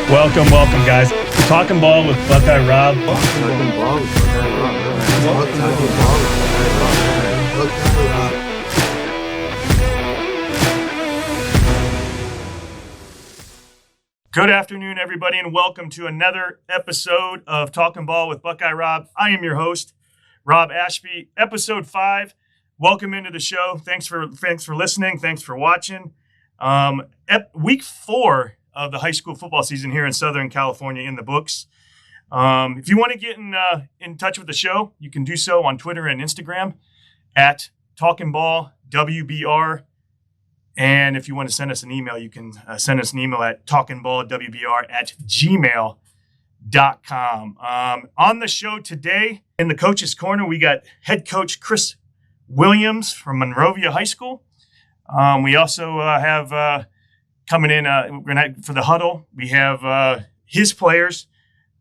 Welcome, guys. Talkin Ball with Buckeye Rob. Talkin Ball with Buckeye Rob. Talkin Ball with Buckeye Rob. Good afternoon, everybody, and welcome to another episode of Talkin Ball with Buckeye Rob. I am your host, Rob Ashby. Episode 5. Welcome into the show. Thanks for listening. Thanks for watching. Week 4 of the high school football season here in Southern California in the books. If you want to get in touch with the show, you can do so on Twitter and Instagram at Talkin Ball WBR. And if you want to send us an email, you can send us an email at talkinballwbr@gmail.com. On the show today, in the Coach's Corner, we got head coach Chris Williams from Monrovia High School. We also have coming in for the Hudle, we have his players,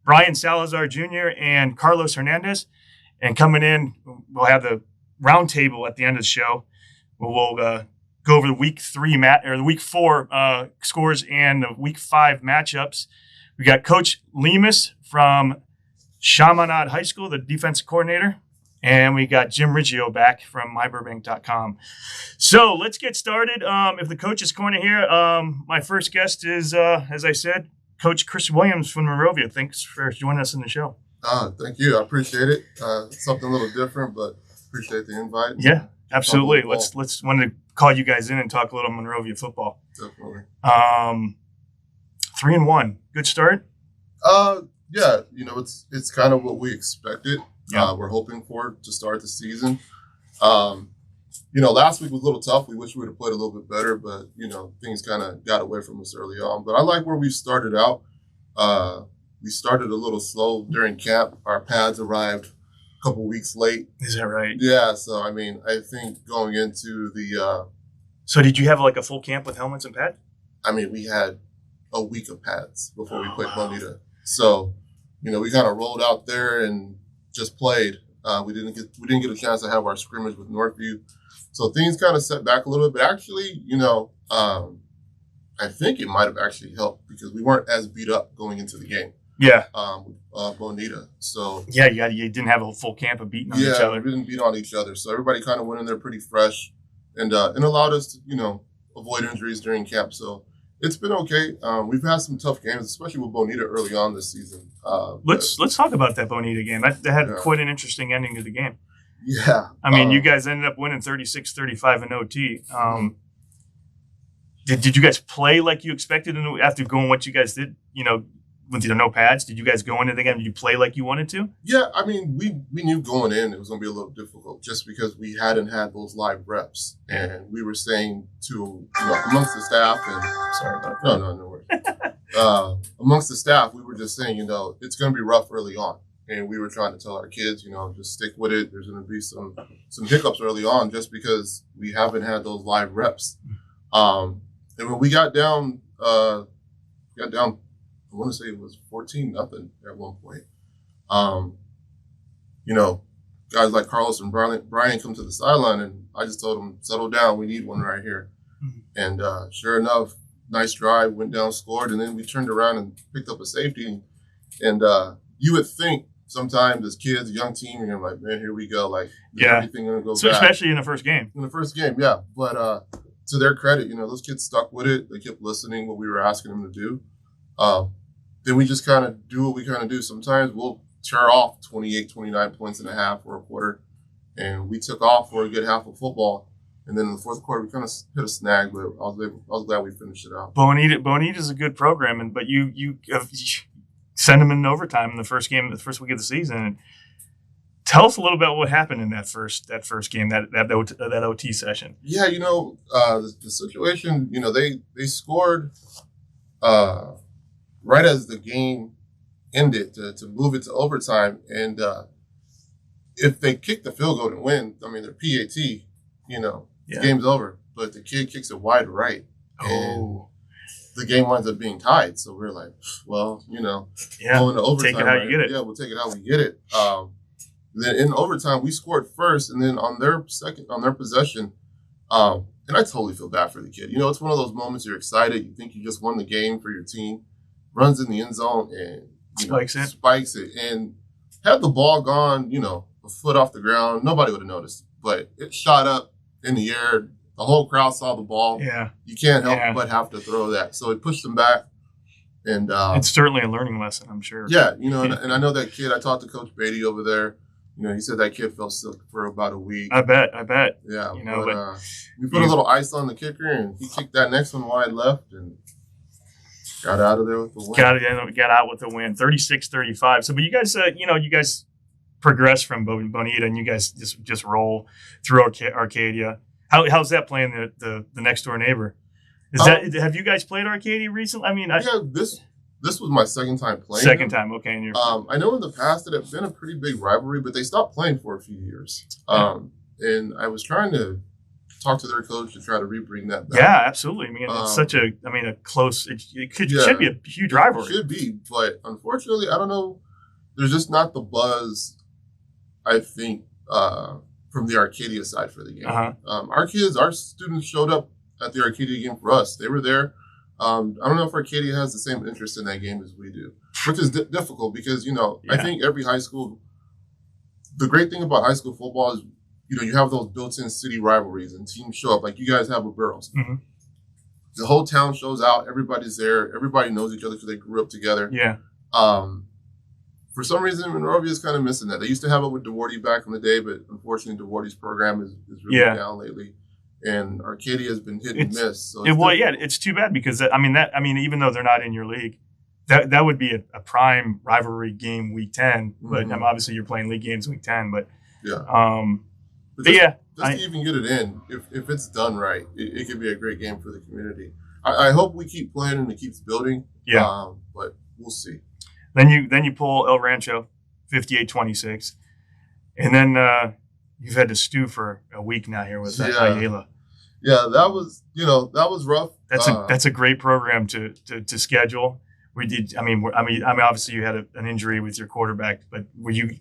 Brian Salazar Jr. and Carlos Hernandez. And coming in, we'll have the Roundtable at the end of the show. We'll go over the week 4 scores and the week 5 matchups. We got Coach Lemus from Chaminade High School, the defensive coordinator. And we got Jim Reggio back from myburbank.com. So let's get started. If the Coach's Corner here, my first guest is, as I said, Coach Chris Williams from Monrovia. Thanks for joining us in the show. Thank you. I appreciate it. Something a little different, but appreciate the invite. Yeah, absolutely. Let's wanted to call you guys in and talk a little Monrovia football. Definitely. 3-1. Good start? Yeah, it's kind of what we expected. Yeah. We're hoping for to start the season. Last week was a little tough. We wish we would have played a little bit better, but, things kind of got away from us early on. But I like where we started out. We started a little slow during camp. Our pads arrived a couple weeks late. Is that right? Yeah, so, I think going into the So did you have like a full camp with helmets and pads? we had a week of pads before we played Bonita. So, we kind of rolled out there and just played. We didn't get a chance to have our scrimmage with Northview. So things kind of set back a little bit. But actually, I think it might have actually helped because we weren't as beat up going into the game. Yeah. Bonita. So yeah, you didn't have a full camp of beating on each other. Yeah, we didn't beat on each other. So everybody kind of went in there pretty fresh and allowed us to, avoid injuries during camp. So it's been okay. We've had some tough games, especially with Bonita early on this season. Let's talk about that Bonita game. That had quite an interesting ending to the game. Yeah. You guys ended up winning 36-35 in OT. Did you guys play like you expected after going what you guys did, with no pads? Did you guys go into the game? Did you play like you wanted to? Yeah, we knew going in it was going to be a little difficult just because we hadn't had those live reps. And we were saying to, amongst the staff and... Sorry about that. No worries. Amongst the staff, we were just saying, it's going to be rough early on. And we were trying to tell our kids, just stick with it. There's going to be some hiccups early on just because we haven't had those live reps. And when we got down, I want to say it was 14-0 at one point. Guys like Carlos and Brian come to the sideline, and I just told them, settle down. We need one right here. Mm-hmm. And sure enough, nice drive, went down, scored, and then we turned around and picked up a safety. And you would think sometimes as kids, young team, you're like, man, here we go. Like, everything going to go so bad. Especially in the first game. In the first game, yeah. But to their credit, those kids stuck with it. They kept listening what we were asking them to do. Then we just kind of do what we kind of do. Sometimes we'll tear off 28, 29 points in a half or a quarter. And we took off for a good half of football. And then in the fourth quarter, we kind of hit a snag, but I was glad we finished it out. Bonita's a good program, but you send them in overtime in the first game, the first week of the season. Tell us a little about what happened in that first game, that OT session. Yeah, the situation, they scored right as the game ended to move it to overtime. And if they kick the field goal and win, they're PAT, the game's over. But the kid kicks it wide right. And the game winds up being tied. So we're like, well, going to overtime. Take it how you get it. Yeah, we'll take it how we get it. Then in overtime, we scored first. And then on their possession, and I totally feel bad for the kid. It's one of those moments you're excited. You think you just won the game for your team. runs in the end zone and spikes it. And had the ball gone, a foot off the ground, nobody would have noticed. But it shot up in the air. The whole crowd saw the ball. Yeah. You can't help but have to throw that. So it pushed them back. And it's certainly a learning lesson, I'm sure. Yeah, and I know that kid. I talked to Coach Beatty over there. He said that kid felt sick for about a week. I bet. Yeah, but we put a little ice on the kicker, and he kicked that next one wide left and got out of there with the win. Got out with the win, 36-35. So, but you guys, you guys progress from Bonita, and you guys just roll through Arcadia. How's that playing the next door neighbor? Have you guys played Arcadia recently? I mean, this was my second time playing. Second time, okay. I know in the past it had been a pretty big rivalry, but they stopped playing for a few years. And I was trying to talk to their coach to try to rebring that back. Yeah, absolutely. I mean, it's such a close. It should be a huge rivalry. It should be, but unfortunately, I don't know. There's just not the buzz, I think, from the Arcadia side for the game. Our students showed up at the Arcadia game for us. They were there. I don't know if Arcadia has the same interest in that game as we do, which is difficult because, I think every high school, the great thing about high school football is, you have those built-in city rivalries and teams show up like you guys have with Burroughs. Mm-hmm. The whole town shows out. Everybody's there. Everybody knows each other because they grew up together. Yeah. For some reason, Monrovia is kind of missing that. They used to have it with DeWarty back in the day, but unfortunately, DeWarty's program is really down lately. And Arcadia has been hit and miss. So it's too bad because even though they're not in your league, that would be a prime rivalry game week 10. But obviously you're playing league games week 10. But to even get it in, if it's done right, it could be a great game for the community. I hope we keep playing and it keeps building. Yeah, but we'll see. Then you pull El Rancho, 58-26, and then you've had to stew for a week now here with Ayala. Yeah, that was rough. That's a great program to schedule. We did. I mean, obviously you had an injury with your quarterback, but were you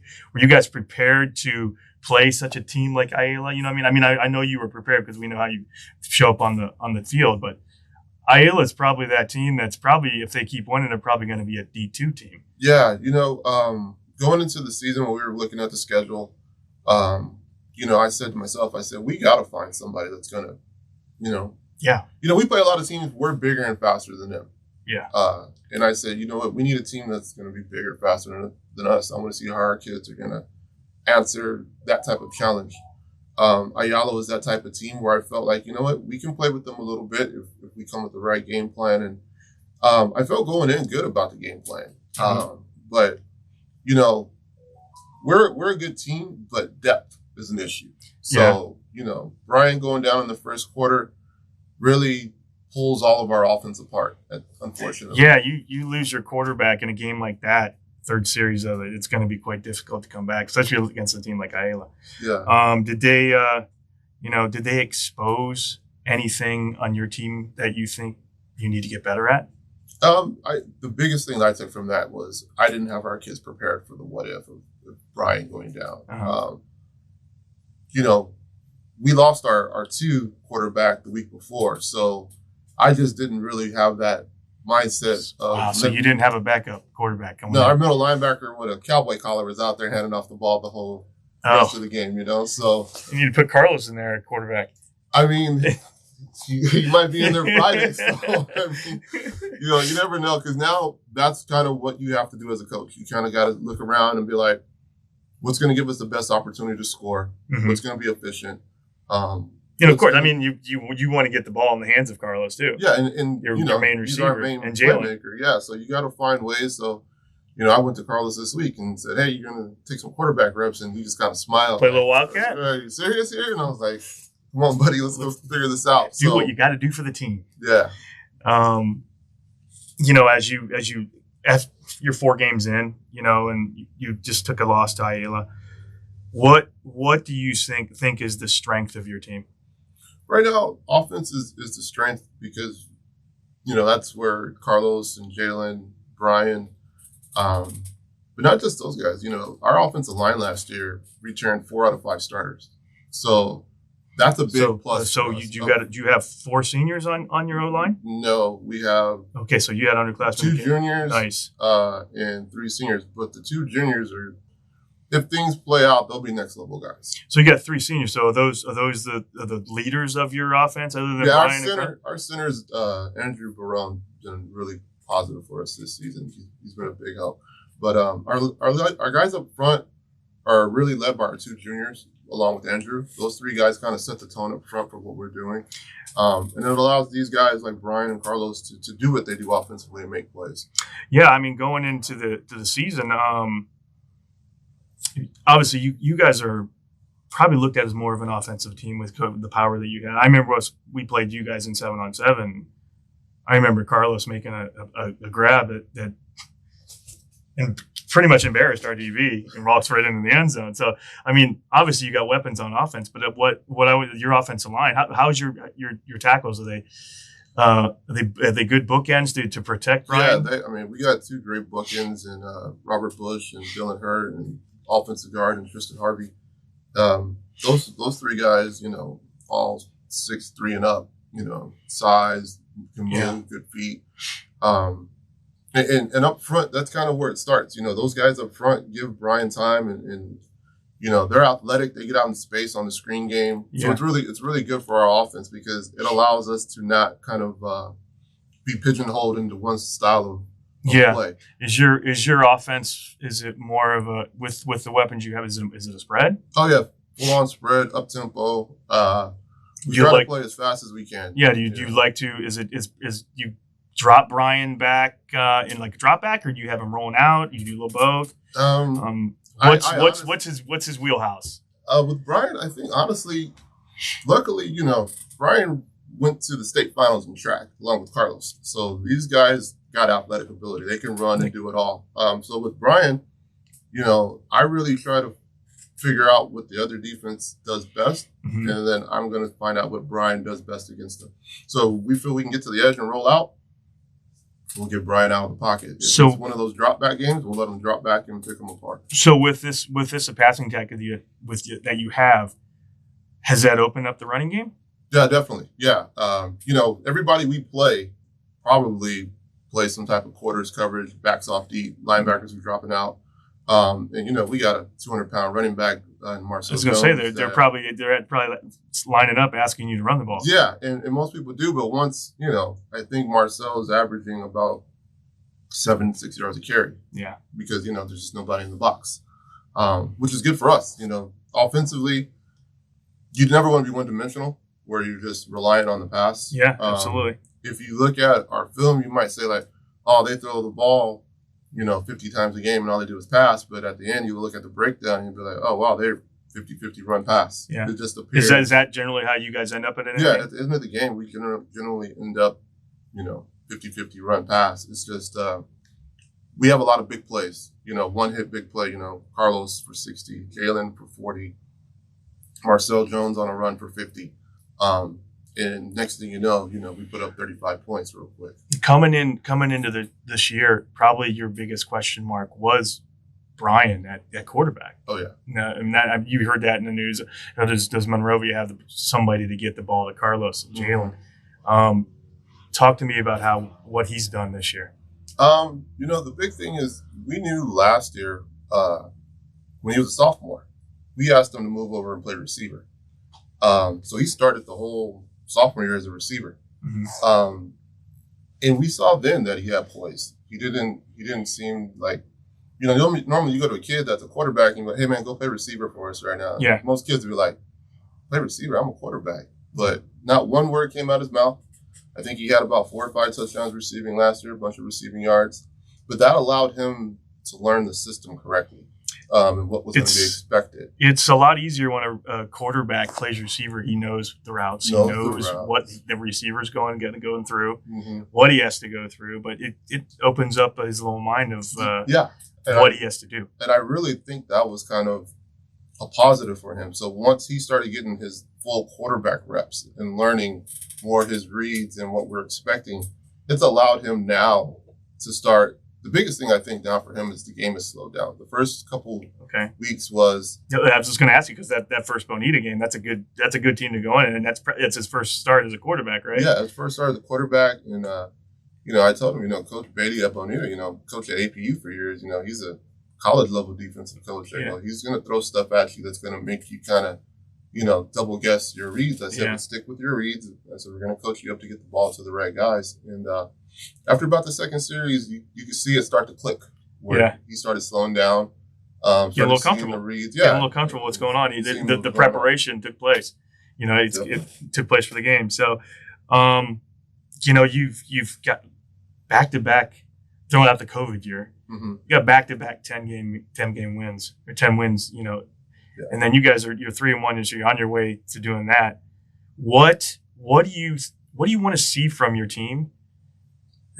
guys prepared to play such a team like Ayala? I know you were prepared because we know how you show up on the field, but Ayala is probably that team that's probably, if they keep winning, they're probably going to be a D2 team. Yeah, going into the season when we were looking at the schedule, I said to myself, we got to find somebody that's going to, we play a lot of teams, we're bigger and faster than them. Yeah. And I said, you know what, we need a team that's going to be bigger, faster than us. I want to see how our kids are going to answer that type of challenge. Ayala was that type of team where I felt like, we can play with them a little bit if we come with the right game plan. And I felt going in good about the game plan. But, we're a good team, but depth is an issue. So, Brian going down in the first quarter really pulls all of our offense apart, unfortunately. Yeah, you lose your quarterback in a game like that, third series of it, it's going to be quite difficult to come back, especially against a team like Ayala. Yeah. Did they expose anything on your team that you think you need to get better at? The biggest thing that I took from that was I didn't have our kids prepared for the what if of Brian going down. We lost our two quarterback the week before, so I just didn't really have that mindset of. Wow, so you didn't have a backup quarterback coming in? Our middle linebacker with a cowboy collar was out there handing off the ball the whole rest of the game, So you need to put Carlos in there at quarterback. I mean, he might be in there Friday, so you never know, because now that's kind of what you have to do as a coach. You kind of got to look around and be like, what's going to give us the best opportunity to score? What's going to be efficient? Of course. I mean, you want to get the ball in the hands of Carlos too. Yeah, and your main receiver, our main and playmaker. Yeah, so you got to find ways. So, I went to Carlos this week and said, "Hey, you're going to take some quarterback reps," and he just kind of smiled. Play a little wildcat. Are you serious here? And I was like, "Come on, buddy, let's go figure this out." Do what you got to do for the team. Yeah. As you're 4 games in, and you just took a loss to Ayala. What do you think is the strength of your team? Right now, offense is the strength because, that's where Carlos and Jalen, Brian, but not just those guys. Our offensive line last year returned 4 out of 5 starters. So That's a big plus. So do you have 4 seniors on your O line? No, we have. Okay, so you had underclassmen. 2 juniors, nice, and 3 seniors. But the 2 juniors are, if things play out, they'll be next level guys. So you got 3 seniors. So are those the leaders of your offense, other than Brian? Our center's Andrew Barone been really positive for us this season. He's been a big help. But our guys up front are really led by our 2 juniors, along with Andrew. Those 3 guys kind of set the tone up front for what we're doing. And it allows these guys like Brian and Carlos to do what they do offensively and make plays. Yeah, I mean, going into the season, obviously you guys are probably looked at as more of an offensive team with the power that you had. I remember we played you guys in 7-on-7. I remember Carlos making a grab that and pretty much embarrassed our DB and walks right into the end zone. So, I mean, obviously you got weapons on offense, but your offensive line, how's your tackles? Are they good bookends to protect Brian? Yeah, we got 2 great bookends in Robert Bush and Dylan Hurt, and offensive guard and Tristan Harvey. Those 3 guys, all 6'3" and up, size, can move, good feet. And up front, that's kind of where it starts. Those guys up front give Brian time, and they're athletic. They get out in space on the screen game. So it's really good for our offense because it allows us to not kind of be pigeonholed into one style of play. Is your offense, is it more of a with the weapons you have, is it a spread? Oh yeah, full on spread, up tempo. We try to play as fast as we can. Yeah. Do you like to? Is you drop Brian back in like a drop back, or do you have him rolling out? You do a little both. What's his wheelhouse? With Brian, I think honestly, luckily, Brian went to the state finals in track along with Carlos. So these guys got athletic ability. They can run and do it all. So with Brian, I really try to figure out what the other defense does best, and then I'm going to find out what Brian does best against them. So we feel we can get to the edge and roll out. We'll get Brian out of the pocket. If it's one of those drop back games, we'll let him drop back and pick them apart. So with this a passing attack that you have, has that opened up the running game? Yeah, definitely. Yeah. Everybody we play probably plays some type of quarters coverage, backs off deep, linebackers are dropping out. And we got a 200-pound running back in Marcel. I was going to say they're probably lining up asking you to run the ball. Yeah, and most people do, but once I think Marcel is averaging about 7-6 yards a carry. Yeah, because there's just nobody in the box, which is good for us. Offensively, you'd never want to be one-dimensional where you're just relying on the pass. Yeah, absolutely. If you look at our film, you might say like, oh, they throw the ball 50 times a game and all they do is pass. But at the end, you look at the breakdown and you'll be like, oh, wow, they're 50-50 run pass. Yeah. It just appears. Is that generally how you guys end up at it? Yeah, at the end of the game, we can generally end up, 50-50 run pass. It's just we have a lot of big plays. One-hit big play, Carlos for 60, Kalen for 40, Marcel Jones on a run for 50. And next thing you know, we put up 35 points real quick. Coming into this year, probably your biggest question mark was Brian at quarterback. Oh yeah. No, you heard that in the news. Does Monrovia have somebody to get the ball to Carlos and Jalen? Talk to me about what he's done this year. The big thing is we knew last year when he was a sophomore, we asked him to move over and play receiver. So he started the whole sophomore year as a receiver. And we saw then that he had poise. He didn't seem like, normally you go to a kid that's a quarterback and you go, hey man, go play receiver for us right now. Yeah. Most kids would be like, play receiver, I'm a quarterback. But not one word came out of his mouth. I think he had about 4 or 5 touchdowns receiving last year, a bunch of receiving yards. But that allowed him to learn the system correctly. And what was going to be expected. It's a lot easier when a quarterback plays receiver. He knows the routes. He knows what the receiver's going through, what he has to go through. But it opens up his little mind of what he has to do. And I really think that was kind of a positive for him. So once he started getting his full quarterback reps and learning more of his reads and what we're expecting, it's allowed him now to start the biggest thing I think now for him is the game has slowed down. The first couple weeks was. Yeah, I was just going to ask you because that first Bonita game, that's a good team to go in, and it's his first start as a quarterback, right? Yeah, his first start as a quarterback, and I told him, Coach Beatty at Bonita, coach at APU for years, he's a college level defensive coach. Yeah. He's going to throw stuff at you that's going to make you kind of, double guess your reads. I said, stick with your reads. I said, we're going to coach you up to get the ball to the right guys. And after about the second series, you could see it start to click. Where he started slowing down. Get a little comfortable. Reads. Get a little comfortable what's going on. The preparation took place. It took place for the game. So, you've got back-to-back, throwing out the COVID year. Mm-hmm. You got back-to-back 10 game wins or 10 wins, and then you guys you're 3-1, and so you're on your way to doing that. What do you want to see from your team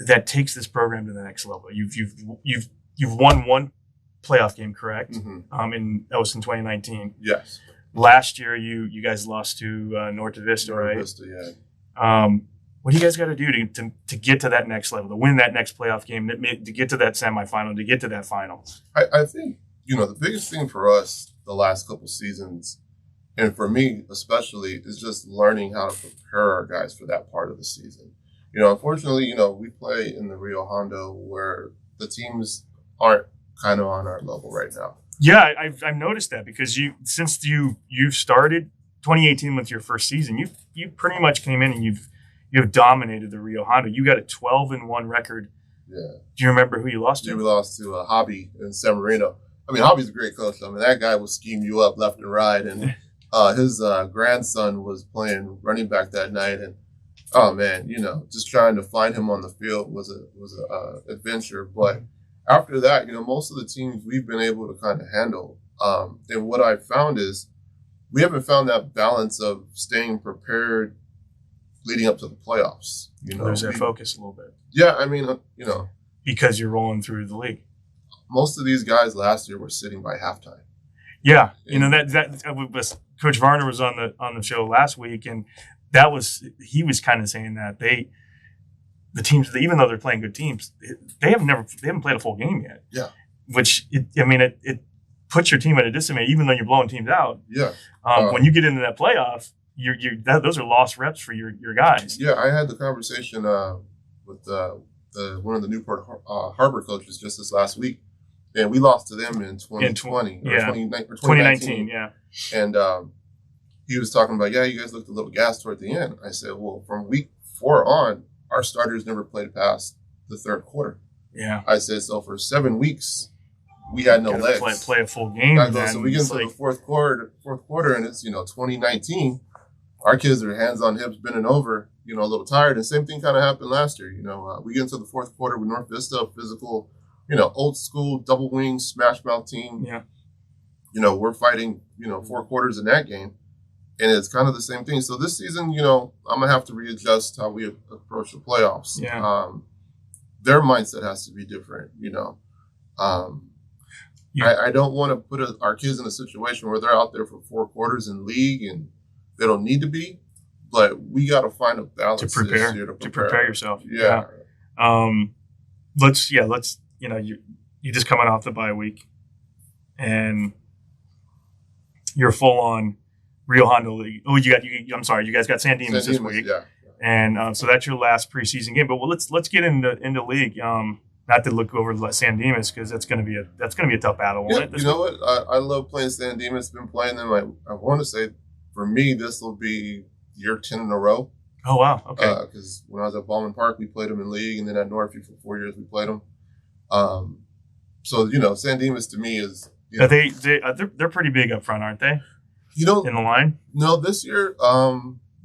that takes this program to the next level? You've won one playoff game, correct? Mm-hmm. That was in 2019. Yes. Last year, you guys lost to Norte Vista, right? Vista, yeah. What do you guys got to do to get to that next level, to win that next playoff game, to get to that semifinal, to get to that final? I think, the biggest thing for us the last couple seasons, and for me especially, is just learning how to prepare our guys for that part of the season. Unfortunately, we play in the Rio Hondo where the teams aren't kind of on our level right now. Yeah, I've noticed that because since you've started 2018 with your first season, you pretty much came in and you've dominated the Rio Hondo. You got a 12-1 record. Yeah. Do you remember who you lost to? Yeah, we lost to Hobby in San Marino. I mean, Hobby's a great coach. I mean, that guy will scheme you up left and right. And his grandson was playing running back that night. And, oh, man, just trying to find him on the field was a adventure. But after that, most of the teams we've been able to kind of handle. And what I found is we haven't found that balance of staying prepared leading up to the playoffs. Lose that focus a little bit. Yeah, I mean, because you're rolling through the league. Most of these guys last year were sitting by halftime. Yeah, that was Coach Varner was on the show last week, and he was kind of saying that the teams, even though they're playing good teams, they haven't played a full game yet. Yeah, which it puts your team at a disadvantage, even though you're blowing teams out. Yeah, when you get into that playoff, those are lost reps for your guys. Yeah, I had the conversation with one of the Newport Harbor coaches just this last week, and we lost to them in 2020 or 2019. Yeah, and he was talking about, you guys looked a little gassed toward the end. I said, well, from week 4 on, our starters never played past the third quarter. Yeah, I said, so for 7 weeks, we had no legs. Play a full game. So we get into the fourth quarter, and it's 2019. Our kids are hands on hips, bending over, a little tired. And same thing kind of happened last year. We get into the fourth quarter with North Vista, physical, old school double wing smash mouth team. Yeah. We're fighting, 4 quarters in that game, and it's kind of the same thing. So this season, I'm gonna have to readjust how we approach the playoffs. Yeah. Their mindset has to be different. I don't want to put our kids in a situation where they're out there for 4 quarters in league and they don't need to be, but we got to find a balance to prepare yourself. Yeah. Let's you're just coming off the bye week, and you're full on Rio Hondo League. Oh, you guys got San Dimas this week. Yeah. And so that's your last preseason game. But let's get into league. Not to look over San Dimas because that's going to be a tough battle. Yeah, you know what? I love playing San Dimas. Been playing them. I want to say for me this will be year 10 in a row. Oh wow! Okay. Because when I was at Ballman Park, we played them in league, and then at Northview for 4 years we played them. So San Dimas to me is. They're pretty big up front, aren't they? In the line. No, this year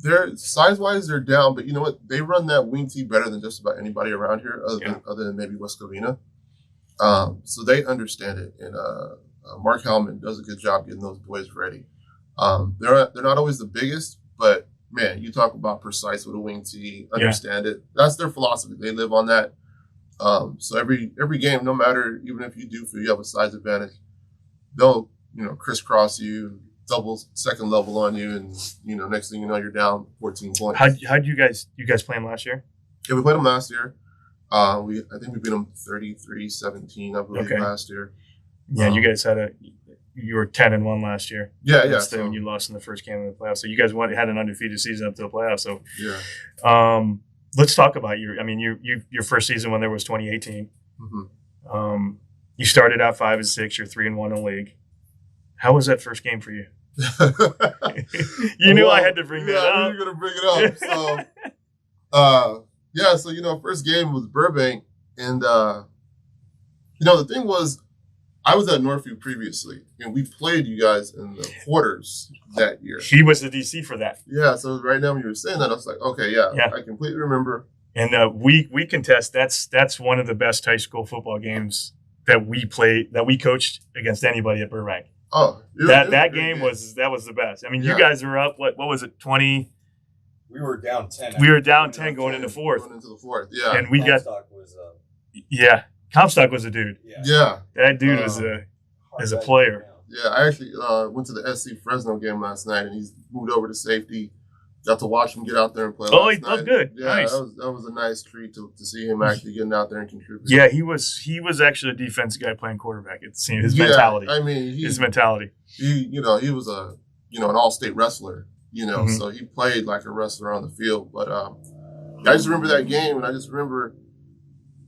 they're size-wise they're down, but you know what? They run that wing tee better than just about anybody around here, other than maybe West Covina. So they understand it, and Mark Hellman does a good job getting those boys ready. They're not always the biggest, but man, you talk about precise with a wing tee, understand it. That's their philosophy. They live on that. So every game, no matter, even if you do feel you have a size advantage, they'll crisscross you, double second level on you, and next thing you know you're down 14 points. How'd you guys play them last year? Yeah, we played them last year. I think we beat them 33-17, I believe, last year. Yeah, you guys you were 10-1 last year. Yeah. So when you lost in the first game of the playoffs, so you guys had an undefeated season up to the playoffs. So yeah. Let's talk about your first season when there was 2018. Mm-hmm. You started out 5-6. You're 3-1 in the league. How was that first game for you? You knew I had to bring that up. I knew you were going to bring it up. So, first game was Burbank. And, the thing was, I was at Northview previously, and we played you guys in the quarters that year. He was the DC for that. Yeah, so right now when you were saying that, I was like, okay, yeah. I completely remember. And we contest. That's one of the best high school football games that we played, that we coached against anybody at Burbank. Oh, that game was the best. I mean, you guys were up. What was it? 20. We were down 10. We were down 10 going into fourth. Yeah. And we Comstock was Comstock was a dude. Yeah. That dude was a player. Yeah, I actually went to the SC Fresno game last night, and he's moved over to safety. Got to watch him get out there and play. Oh, he looked good. Yeah, nice. That was a nice treat to see him actually getting out there and contributing. Yeah, he was actually a defense guy playing quarterback. It seemed his mentality. I mean, his mentality. He was an all-state wrestler. So he played like a wrestler on the field. But I just remember that game, and I just remember,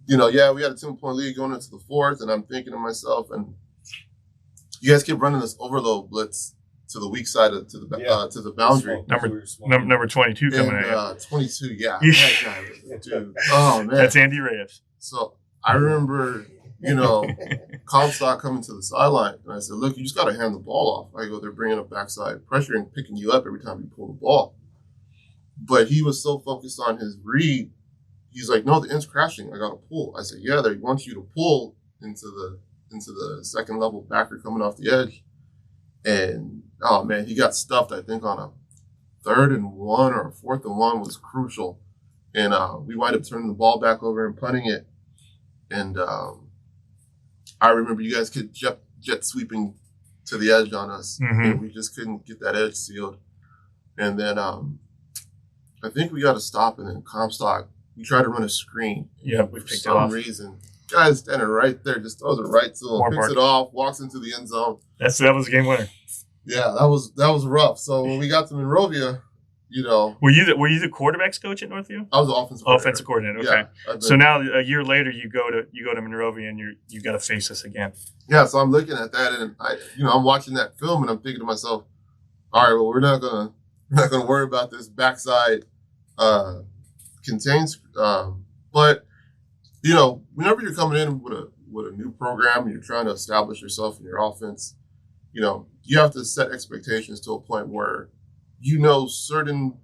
we had a 10-point lead going into the fourth, and I'm thinking to myself, and you guys keep running this overload blitz to the weak side to the boundary. Number 22 coming at 22, yeah. That guy, dude. Oh man, that's Andy Reyes. So I remember, Comstock coming to the sideline, and I said, "Look, you just got to hand the ball off." I go, "They're bringing up backside pressure and picking you up every time you pull the ball." But he was so focused on his read, he's like, "No, the end's crashing. I got to pull." I said, "Yeah, they want you to pull into the second level backer coming off the edge." And oh man, he got stuffed. I think on a 3rd and 1 or a 4th and 1 was crucial, and we wind up turning the ball back over and punting it. And I remember you guys could jet sweeping to the edge on us, and we just couldn't get that edge sealed. And then I think we got to stop, and then Comstock, we tried to run a screen. Yeah, we picked it off. For some reason, guy's standing right there, just throws it right to him, picks it off, walks into the end zone. That was a game winner. Yeah, that was rough. So when we got to Monrovia, were you the quarterbacks coach at Northview? I was the offensive coordinator. Okay. Yeah, so now a year later, you go to Monrovia, and you got to face us again. Yeah, so I'm looking at that, and I'm watching that film, and I'm thinking to myself, all right, well, we're not gonna worry about this backside contains, but whenever you're coming in with a new program and you're trying to establish yourself in your offense, you have to set expectations to a point where certain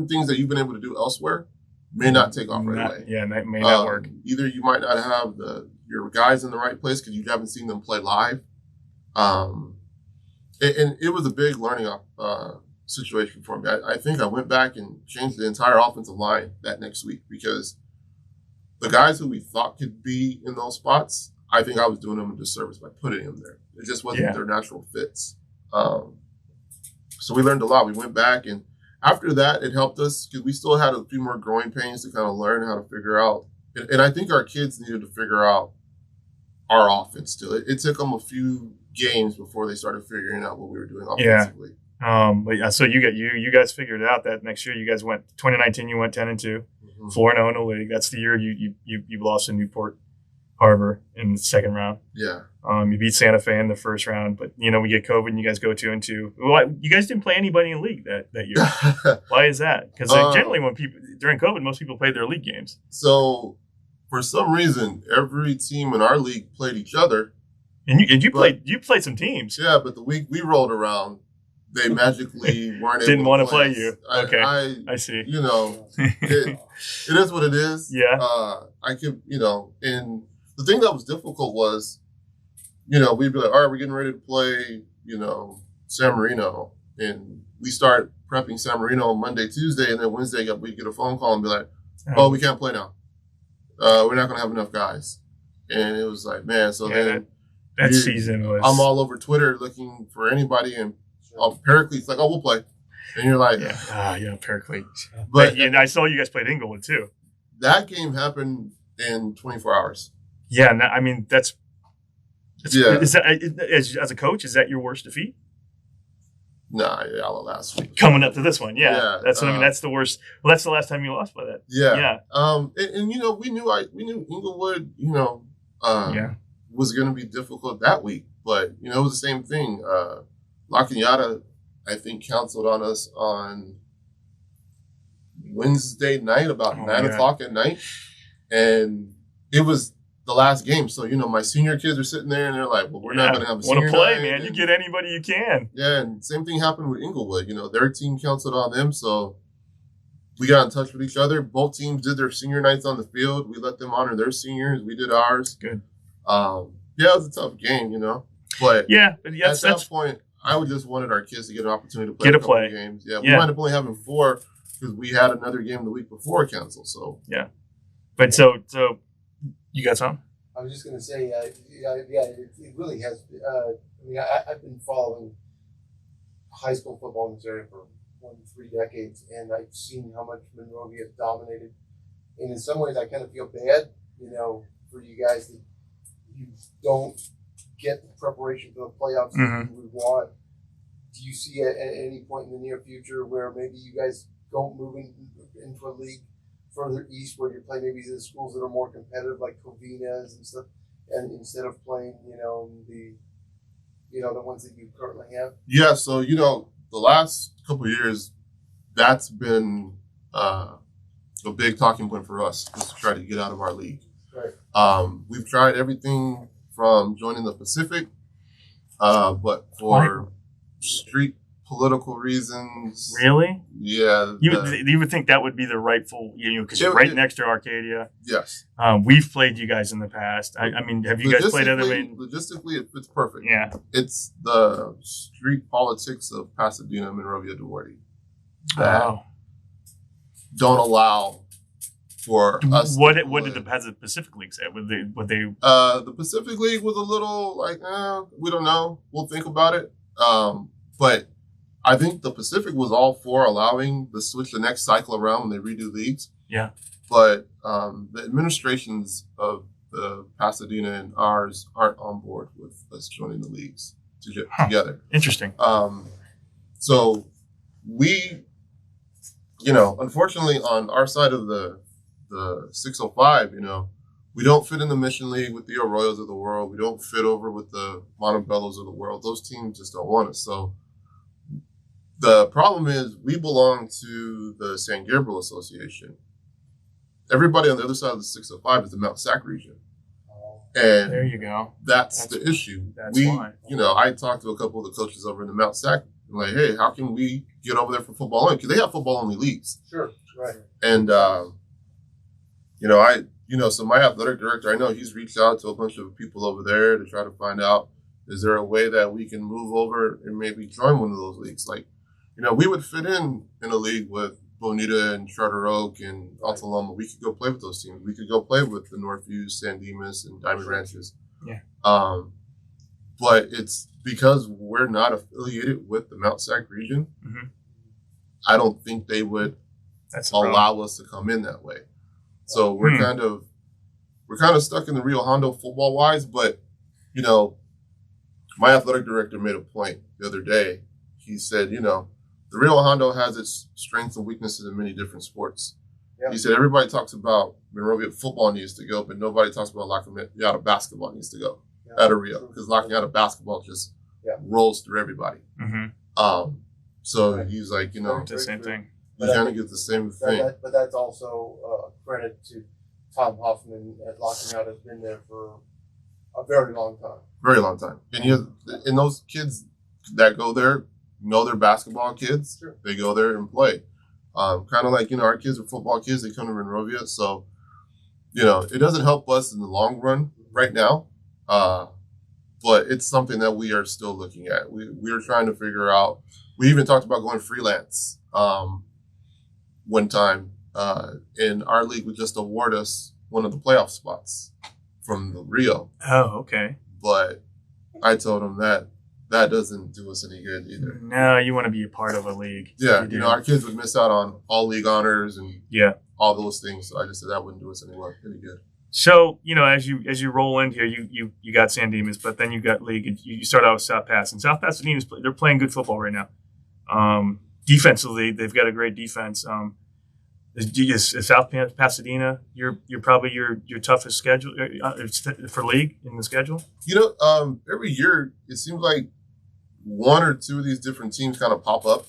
things that you've been able to do elsewhere may not take off right away. Yeah, may not work. Either you might not have your guys in the right place because you haven't seen them play live. And it was a big learning situation for me. I think I went back and changed the entire offensive line that next week because the guys who we thought could be in those spots, I think I was doing them a disservice by putting them there. It just wasn't their natural fits. So we learned a lot. We went back, and after that, it helped us because we still had a few more growing pains to kind of learn how to figure out. And I think our kids needed to figure out our offense still. It took them a few games before they started figuring out what we were doing offensively. So you guys figured it out that next year. You guys went 2019. You went 10-2, 4-0 in the league. That's the year you lost to Newport Harbor in the second round. Yeah. You beat Santa Fe in the first round, but we get COVID and you guys go 2-2. Well, you guys didn't play anybody in the league that year. Why is that? Because generally when people during COVID, most people played their league games. So for some reason, every team in our league played each other. And you played some teams. Yeah, but the week we rolled around, they magically weren't able didn't want to play us. you. Okay, I see. It is what it is. Yeah. I could, and the thing that was difficult was, we'd be like, all right, we're getting ready to play, San Marino, and we start prepping San Marino on Monday, Tuesday, and then Wednesday we get a phone call and be like, oh, we can't play now. We're not going to have enough guys. And it was like, man, so then that season was. I'm all over Twitter looking for anybody, and Paraclete's like, oh, we'll play. And you're like, yeah, Paraclete. But I saw you guys played Inglewood too. that game happened in 24 hours. Yeah, I mean that's Yeah. Is that as a coach, is that your worst defeat? Nah, yeah, last week. Coming up to this one, yeah. That's what I mean. That's the worst. Well, that's the last time you lost by that. Yeah. And you know, we knew Inglewood, you know, was going to be difficult that week, but you know, it was the same thing. La Cañada, I think, canceled on us on Wednesday night about 9 o'clock at night, and it was the last game. So, you know, my senior kids are sitting there and they're like, well, we're not going to have a senior night. Want to play, man. And, you get anybody you can. Yeah, and same thing happened with Inglewood. You know, their team canceled on them, so we got in touch with each other. Both teams did their senior nights on the field. We let them honor their seniors. We did ours. Good. Yeah, it was a tough game, you know. But at that point, I would just wanted our kids to get an opportunity to play a couple games. Yeah, we might have only having 4 because we had another game the week before canceled. So but so you got something? I was just going to say, it really has. I mean, I've been following high school football in this area for 3 decades, and I've seen how much Monrovia has dominated. And in some ways, I kind of feel bad, you know, for you guys that you don't get the preparation for the playoffs that you would want. Do you see at any point in the near future where maybe you guys don't move into a league further east where you play maybe the schools that are more competitive like Covina's and stuff, and instead of playing, you know, the ones that you currently have? Yeah, so, you know, the last couple of years, that's been a big talking point for us, is to try to get out of our league. Right. We've tried everything from joining the Pacific, but for street political reasons. Really? Yeah. You would think that would be the rightful, you know, because you're right next to Arcadia. Yes. We've played you guys in the past. I mean, have you guys played other ways? Logistically, it's perfect. Yeah. It's the street politics of Pasadena, Monrovia, Duarte that don't allow for us. What did the Pacific League say? Would they? The Pacific League was a little like, we don't know. We'll think about it. But I think the Pacific was all for allowing the switch the next cycle around when they redo leagues. Yeah. But the administrations of the Pasadena and ours aren't on board with us joining the leagues together. Interesting. So we, you know, unfortunately on our side of the 605, you know, we don't fit in the Mission League with the Arroyos of the world. We don't fit over with the Montebellos of the world. Those teams just don't want us. So the problem is we belong to the San Gabriel Association. Everybody on the other side of the 605 is the Mount Sac region. And there you go. That's the issue. That's why. You know, I talked to a couple of the coaches over in the Mount Sac. Like, hey, how can we get over there for football only? Because they have football only leagues. Sure, right. And, so my athletic director, I know he's reached out to a bunch of people over there to try to find out, is there a way that we can move over and maybe join one of those leagues? Like, you know, we would fit in a league with Bonita and Charter Oak and Alta Loma. We could go play with those teams. We could go play with the Northview, San Dimas, and Diamond Ranches. Yeah. But it's because we're not affiliated with the Mount Sac region. Mm-hmm. I don't think they would allow us to come in that way. So we're kind of stuck in the Rio Hondo football wise. But you know, my athletic director made a point the other day. He said, you know, the Rio Hondo has its strengths and weaknesses in many different sports. Yeah. He said everybody talks about Monrovia football needs to go, but nobody talks about La Cañada basketball needs to go out of Rio, because La Cañada basketball just rolls through everybody. Mm-hmm. So he's like, you know, the same thing. You kind of get the same thing. But that's also a credit to Tom Hoffman at La Cañada, has been there for a very long time. Very long time. And those kids that go there know they're basketball kids. Sure. They go there and play. Kind of like, you know, our kids are football kids. They come to Monrovia. So, you know, it doesn't help us in the long run right now. But it's something that we are still looking at. We are trying to figure out. We even talked about going freelance one time. And our league would just award us one of the playoff spots from the Rio. Oh, okay. But I told him that doesn't do us any good either. No, you want to be a part of a league. Yeah, you know, our kids would miss out on all league honors and all those things. So I just said that wouldn't do us any good. So, as you roll in here, you got San Dimas, but then you got league, and you start out with South Pass. And South Pasadena's they're playing good football right now. Defensively, they've got a great defense. Is South Pasadena you're probably your toughest schedule for league in the schedule? Every year it seems like one or two of these different teams kind of pop up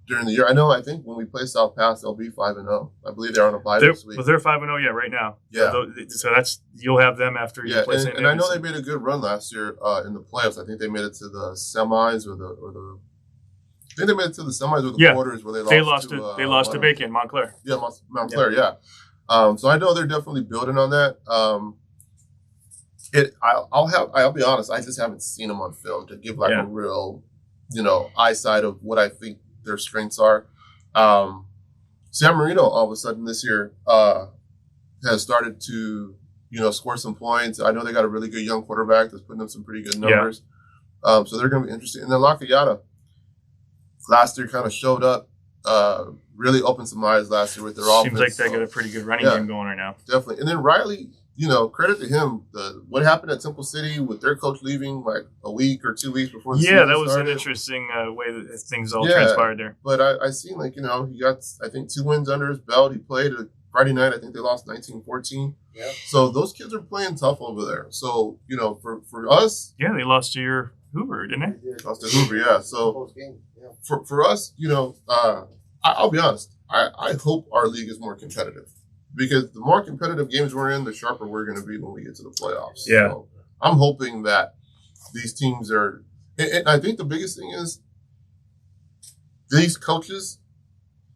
during the year. I think when we play South Pass, they'll be 5-0. I believe they're on a bye this week. Well, they're 5-0, right now. Yeah. So that's you'll have them after you play St. And I know they made a good run last year in the playoffs. I think they made it to the semis or the. I think they made it to the semis or the quarters where they lost to Bacon, Montclair. Yeah, Montclair. Yeah. So I know they're definitely building on that. I'll be honest. I just haven't seen them on film to give a real, eyesight of what I think their strengths are. San Marino all of a sudden this year has started to score some points. I know they got a really good young quarterback that's putting up some pretty good numbers. So they're going to be interesting. And then La Callada last year kind of showed up, really opened some eyes last year with their offense. Seems like they got a pretty good running game going right now. Definitely. And then Riley, credit to him. What happened at Temple City with their coach leaving like a week or 2 weeks before the season that was started. an interesting way that things all transpired there. But I seen he got, I think, 2 wins under his belt. He played a Friday night. I think they lost 19-14. Yeah. So those kids are playing tough over there. So, for us. Yeah, they lost to your Hoover, didn't they? Lost to Hoover, yeah. So for us, I'll be honest. I hope our league is more competitive. Because the more competitive games we're in, the sharper we're going to be when we get to the playoffs. Yeah. So I'm hoping that these teams are – and I think the biggest thing is these coaches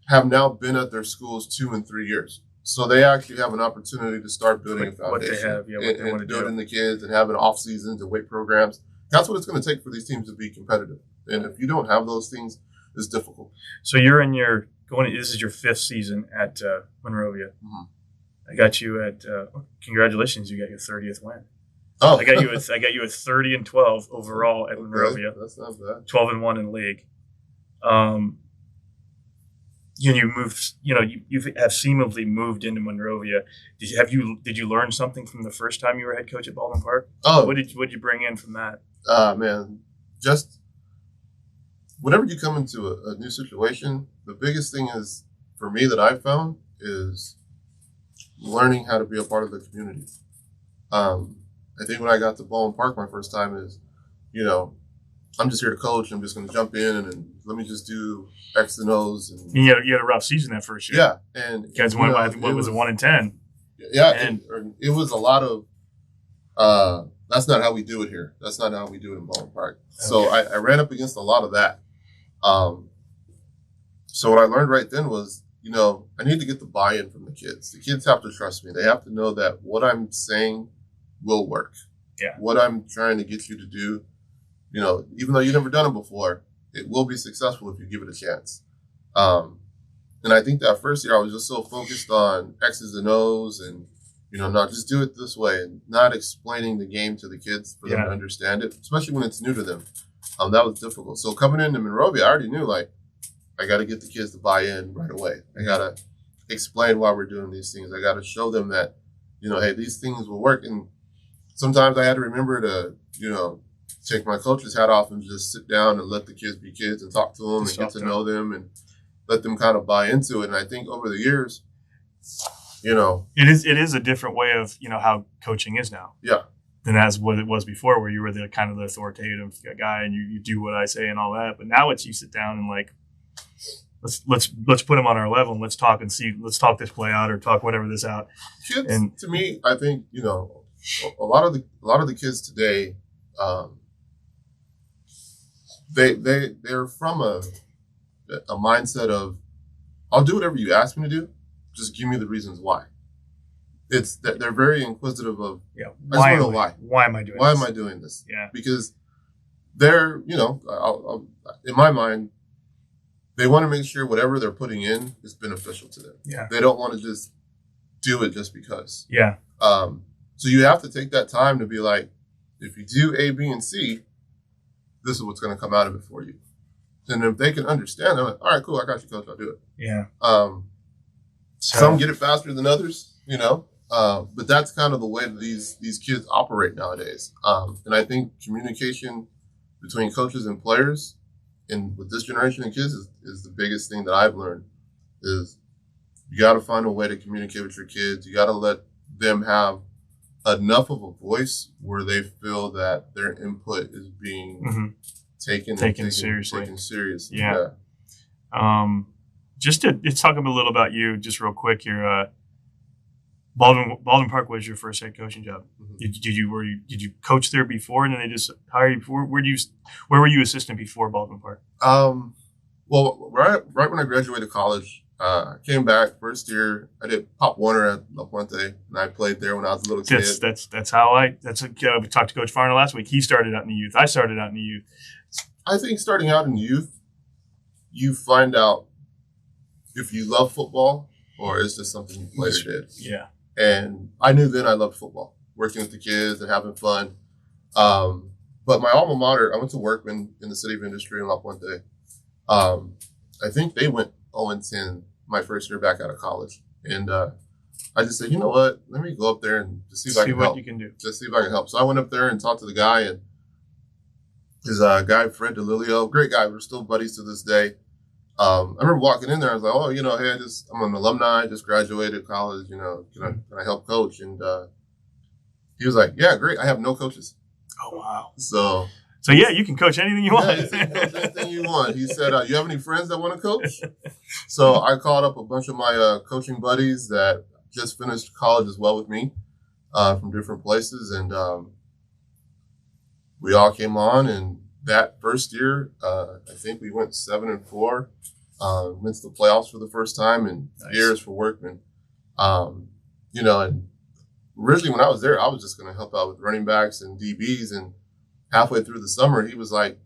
have now been at their schools 2 and 3 years. So they actually have an opportunity to start building a foundation. What they have, what they want to do. Building the kids and having off seasons and weight programs. That's what it's going to take for these teams to be competitive. And if you don't have those things, it's difficult. So you're in this is your 5th season at Monrovia. Mm-hmm. I got you at congratulations, you got your 30th win. Oh, I got you at 30-12 overall at Monrovia. That's not bad. 12-1 in league. You moved. You have seemingly moved into Monrovia. Did you learn something from the first time you were head coach at Baldwin Park? Oh, what did you bring in from that? Man, just whenever you come into a new situation, the biggest thing is for me that I've found is learning how to be a part of the community. I think when I got to Baldwin Park my first time is, I'm just here to coach. I'm just going to jump in and let me just do X and O's. And you had a rough season that first year. Yeah, and you guys went. What was it, 1-10? Yeah, and it was a lot of. That's not how we do it here. That's not how we do it in Baldwin Park. Okay. So I ran up against a lot of that. So what I learned right then was, I need to get the buy-in from the kids. The kids have to trust me. They have to know that what I'm saying will work. Yeah. What I'm trying to get you to do, even though you've never done it before, it will be successful if you give it a chance. And I think that first year I was just so focused on X's and O's and, not just do it this way and not explaining the game to the kids for them to understand it, especially when it's new to them. That was difficult. So coming into Monrovia, I already knew, I got to get the kids to buy in right away. I got to explain why we're doing these things. I got to show them that, hey, these things will work. And sometimes I had to remember to, take my coach's hat off and just sit down and let the kids be kids and talk to them and get to know them and let them kind of buy into it. And I think over the years, it is a different way of, how coaching is now. Yeah. Than as what it was before, where you were the kind of the authoritative guy and you do what I say and all that. But now it's you sit down and let's put them on our level and let's talk this play out or talk whatever this out. Kids, and to me, I think a lot of the kids today, they're from a mindset of I'll do whatever you ask me to do, just give me the reasons why. It's that they're very inquisitive of why am I doing this? Yeah, because they're in my mind they want to make sure whatever they're putting in is beneficial to them. Yeah, they don't want to just do it just because. Yeah. So you have to take that time to be like, if you do A, B, and C, this is what's going to come out of it for you. And if they can understand, they're like, all right, cool, I got you, coach, I'll do it. Yeah. So, some get it faster than others, but that's kind of the way that these kids operate nowadays. And I think communication between coaches and players and with this generation of kids is the biggest thing that I've learned is you got to find a way to communicate with your kids. You got to let them have enough of a voice where they feel that their input is being taken seriously. Taken seriously. Yeah. Just to talk a little about you, just real quick here. Baldwin Park was your first head coaching job. Mhm. Did you coach there before, and then they just hired you before? Where were you assistant before Baldwin Park? Well, right when I graduated college, I came back first year. I did Pop Warner at La Puente, and I played there when I was a little kid. That's how we talked to Coach Farner last week. He started out in the youth. I started out in the youth. I think starting out in youth, you find out if you love football or it's just something you played or did. Yeah. And I knew then I loved football, working with the kids and having fun. But my alma mater, I went to Workman in the City of Industry in La Puente. I think they went 0-10 my first year back out of college. And I just said, you know what? Let me go up there and just see if I can help. You can do. Just see if I can help. So I went up there and talked to the guy. And his guy, Fred DeLilio, great guy. We're still buddies to this day. I remember walking in there. I was like, oh, hey, I'm an alumni, just graduated college. Can I help coach? And he was like, yeah, great. I have no coaches. Oh, wow. So yeah, you can coach anything you want. Yeah, you can coach anything you want. He said, you have any friends that want to coach? So I called up a bunch of my coaching buddies that just finished college as well with me from different places. And we all came on. And that first year, I think we went 7-4. Went to the playoffs for the first time in years for Workman. And originally when I was there, I was just going to help out with running backs and DBs. And halfway through the summer, he was like,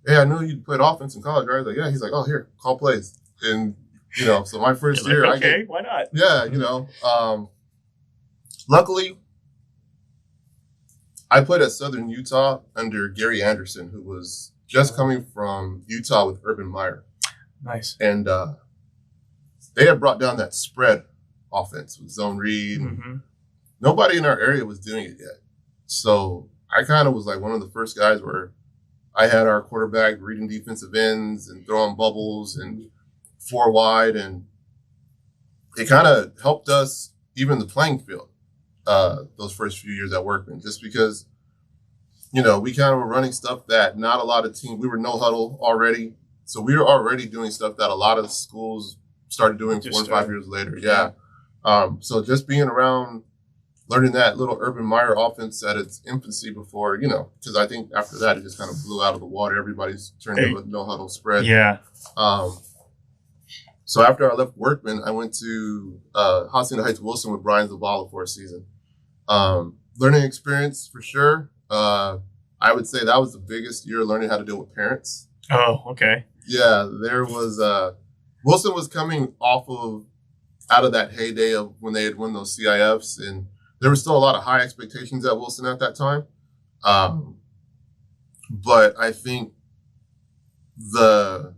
hey, I know you played offense in college, right? I was like, yeah. He's like, oh, here, call plays. And, so my first year. Okay, why not? Yeah, luckily, I played at Southern Utah under Gary Anderson, who was just coming from Utah with Urban Meyer. Nice. And they had brought down that spread offense with zone read. Mm-hmm. Nobody in our area was doing it yet. So I kind of was like one of the first guys where I had our quarterback reading defensive ends and throwing bubbles and 4 wide. And it kind of helped us even the playing field those first few years at Workman, just because, we kind of were running stuff that not a lot of teams, we were no huddle already. So we were already doing stuff that a lot of schools started doing 4 and 5 years later. Yeah. So just being around, learning that little Urban Meyer offense at its infancy before, because I think after that, it just kind of blew out of the water. Everybody's turned into a no huddle spread. Yeah. So after I left Workman, I went to Hacienda Heights Wilson with Brian Zavala for a season. Learning experience for sure. I would say that was the biggest year learning how to deal with parents. Oh, okay. Yeah, there was Wilson was coming out of that heyday of when they had won those CIFs, and there was still a lot of high expectations at Wilson at that time. But I think the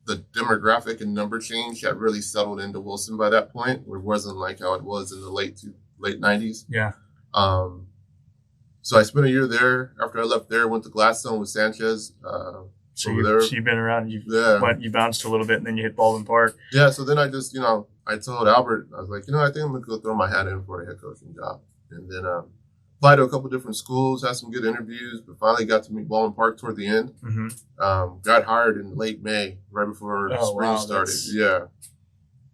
demographic and number change had really settled into Wilson by that point, where it wasn't like how it was in the late 90s. Yeah. So I spent a year there. After I left there, went to Gladstone with Sanchez. So you've been around. You bounced a little bit, and then you hit Baldwin Park. Yeah. So then I just, I told Albert, I was like, I think I'm gonna go throw my hat in for a head coaching job, and then applied to a couple different schools, had some good interviews, but finally got to meet Baldwin Park toward the end. Mm-hmm. Got hired in late May, right before spring started. Yeah.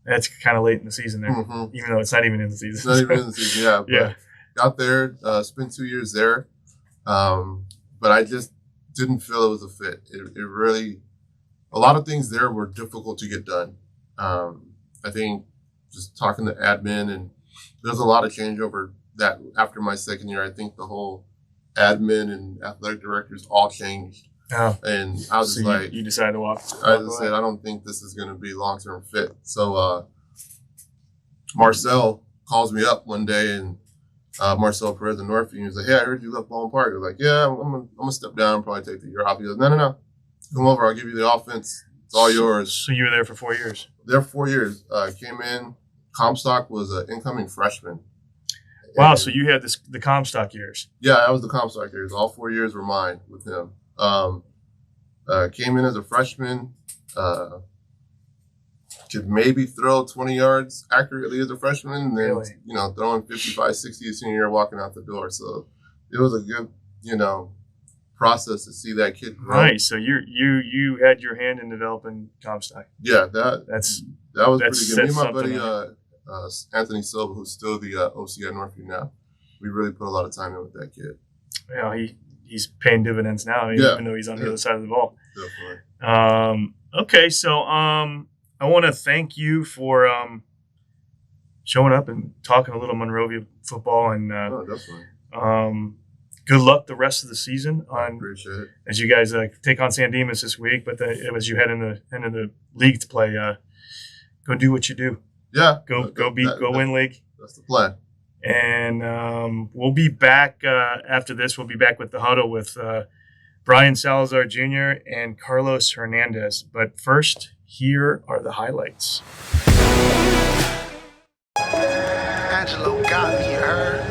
That's kind of late in the season there, even though it's not even in the season. It's not even in the season, yeah. But yeah. Got there, spent 2 years there, but I just didn't feel it was a fit. It really, a lot of things there were difficult to get done. I think just talking to admin, and there's a lot of changeover that after my second year. I think the whole admin and athletic directors all changed. Oh. And I was so you decided to walk I just said, I don't think this is going to be a long-term fit. So Marcel calls me up one day, and Marcel Perez in Northview, he was like, hey, I heard you left Baldwin Park. I was like, yeah, I'm going to step down, probably take the year off. He goes, no. Come over. I'll give you the offense. It's all yours. So you were there for 4 years? There for 4 years. Came in, Comstock was an incoming freshman. Wow, And, so you had the Comstock years. yeah, I was the Comstock years. All 4 years were mine with him. Came in as a freshman. Could maybe throw 20 yards accurately as a freshman, and then Really? throwing 55, 60 a senior year, walking out the door. So it was a good process to see that kid grow. Nice. So you had your hand in developing Comstock. Yeah, that That's was that pretty good. Me and says my buddy something. Anthony Silva, who's still the OC at Northview now, we really put a lot of time in with that kid. He's paying dividends now, Yeah. even though he's on the other side of the ball. Definitely. Okay, so I want to thank you for showing up and talking a little Monrovia football, and Oh, definitely. good luck the rest of the season I appreciate it. as you guys take on San Dimas this week. But as you head into the league to play, go do what you do. Yeah. Go win league. That's the plan. And we'll be back after this. We'll be back with the Hudle with Brian Salazar Jr. and Carlos Hernandez. But first, here are the highlights. Angelo got me, you heard?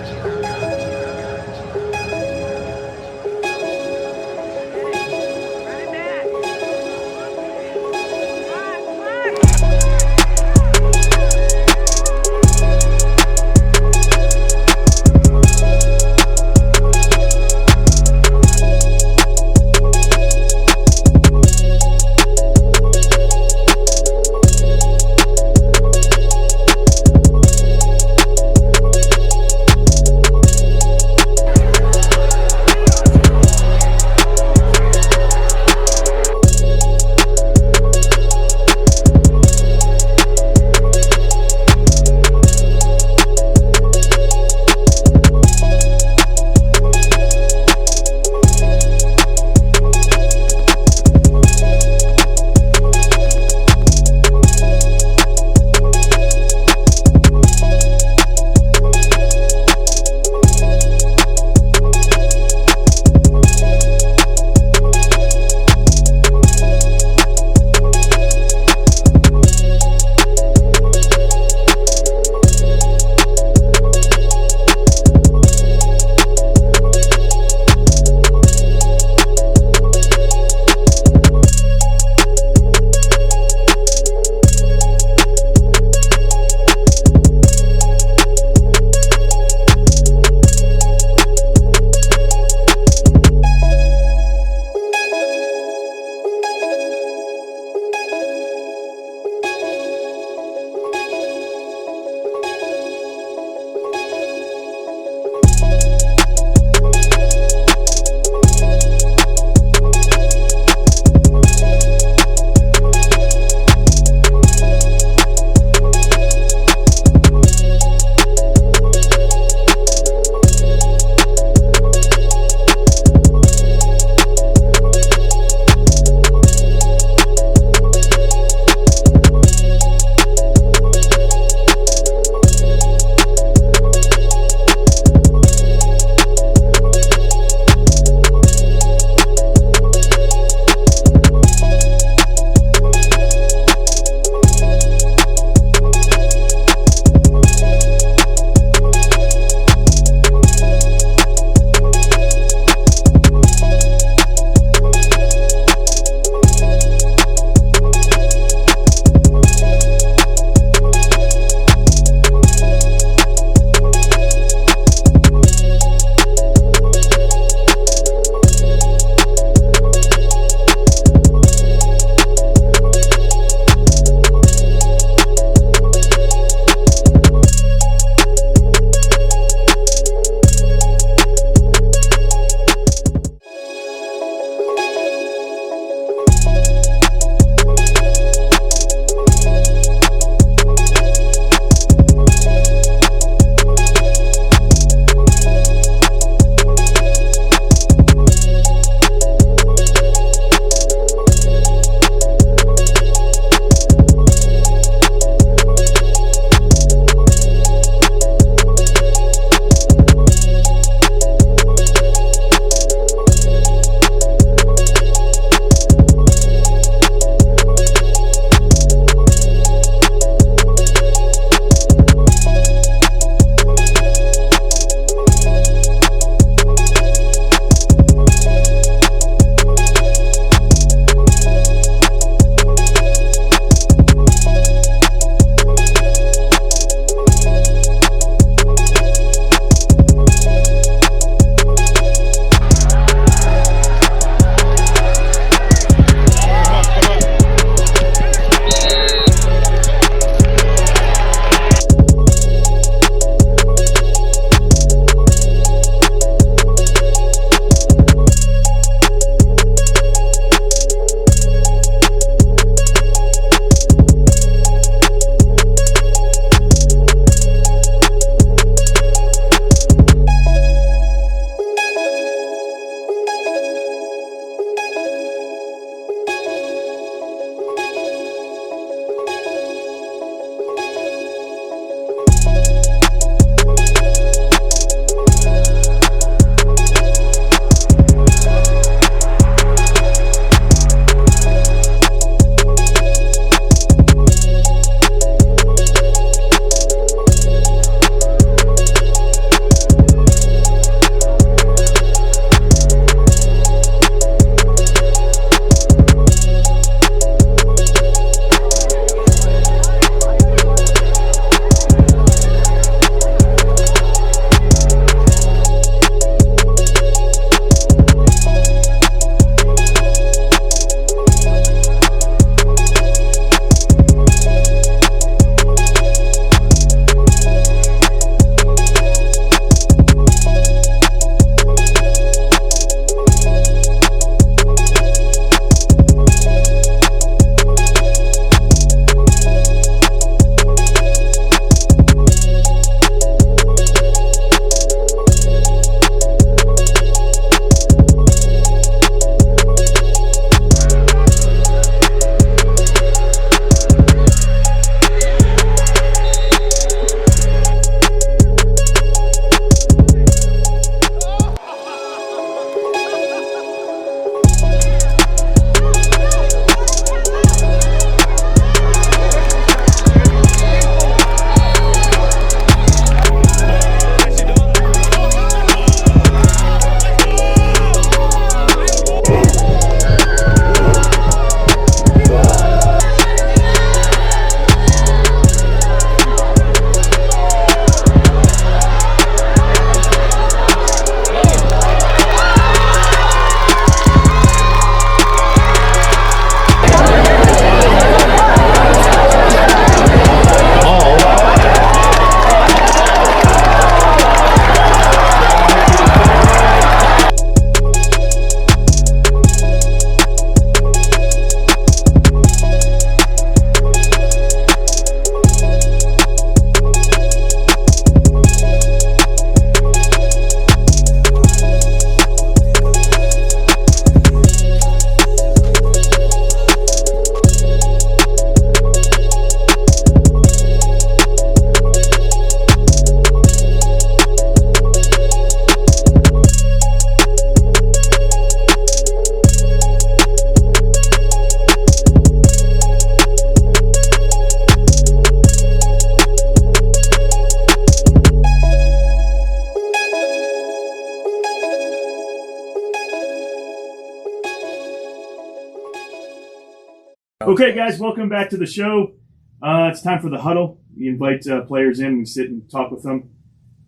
Okay, guys, welcome back to the show. It's time for the huddle. We invite players in. We sit and talk with them.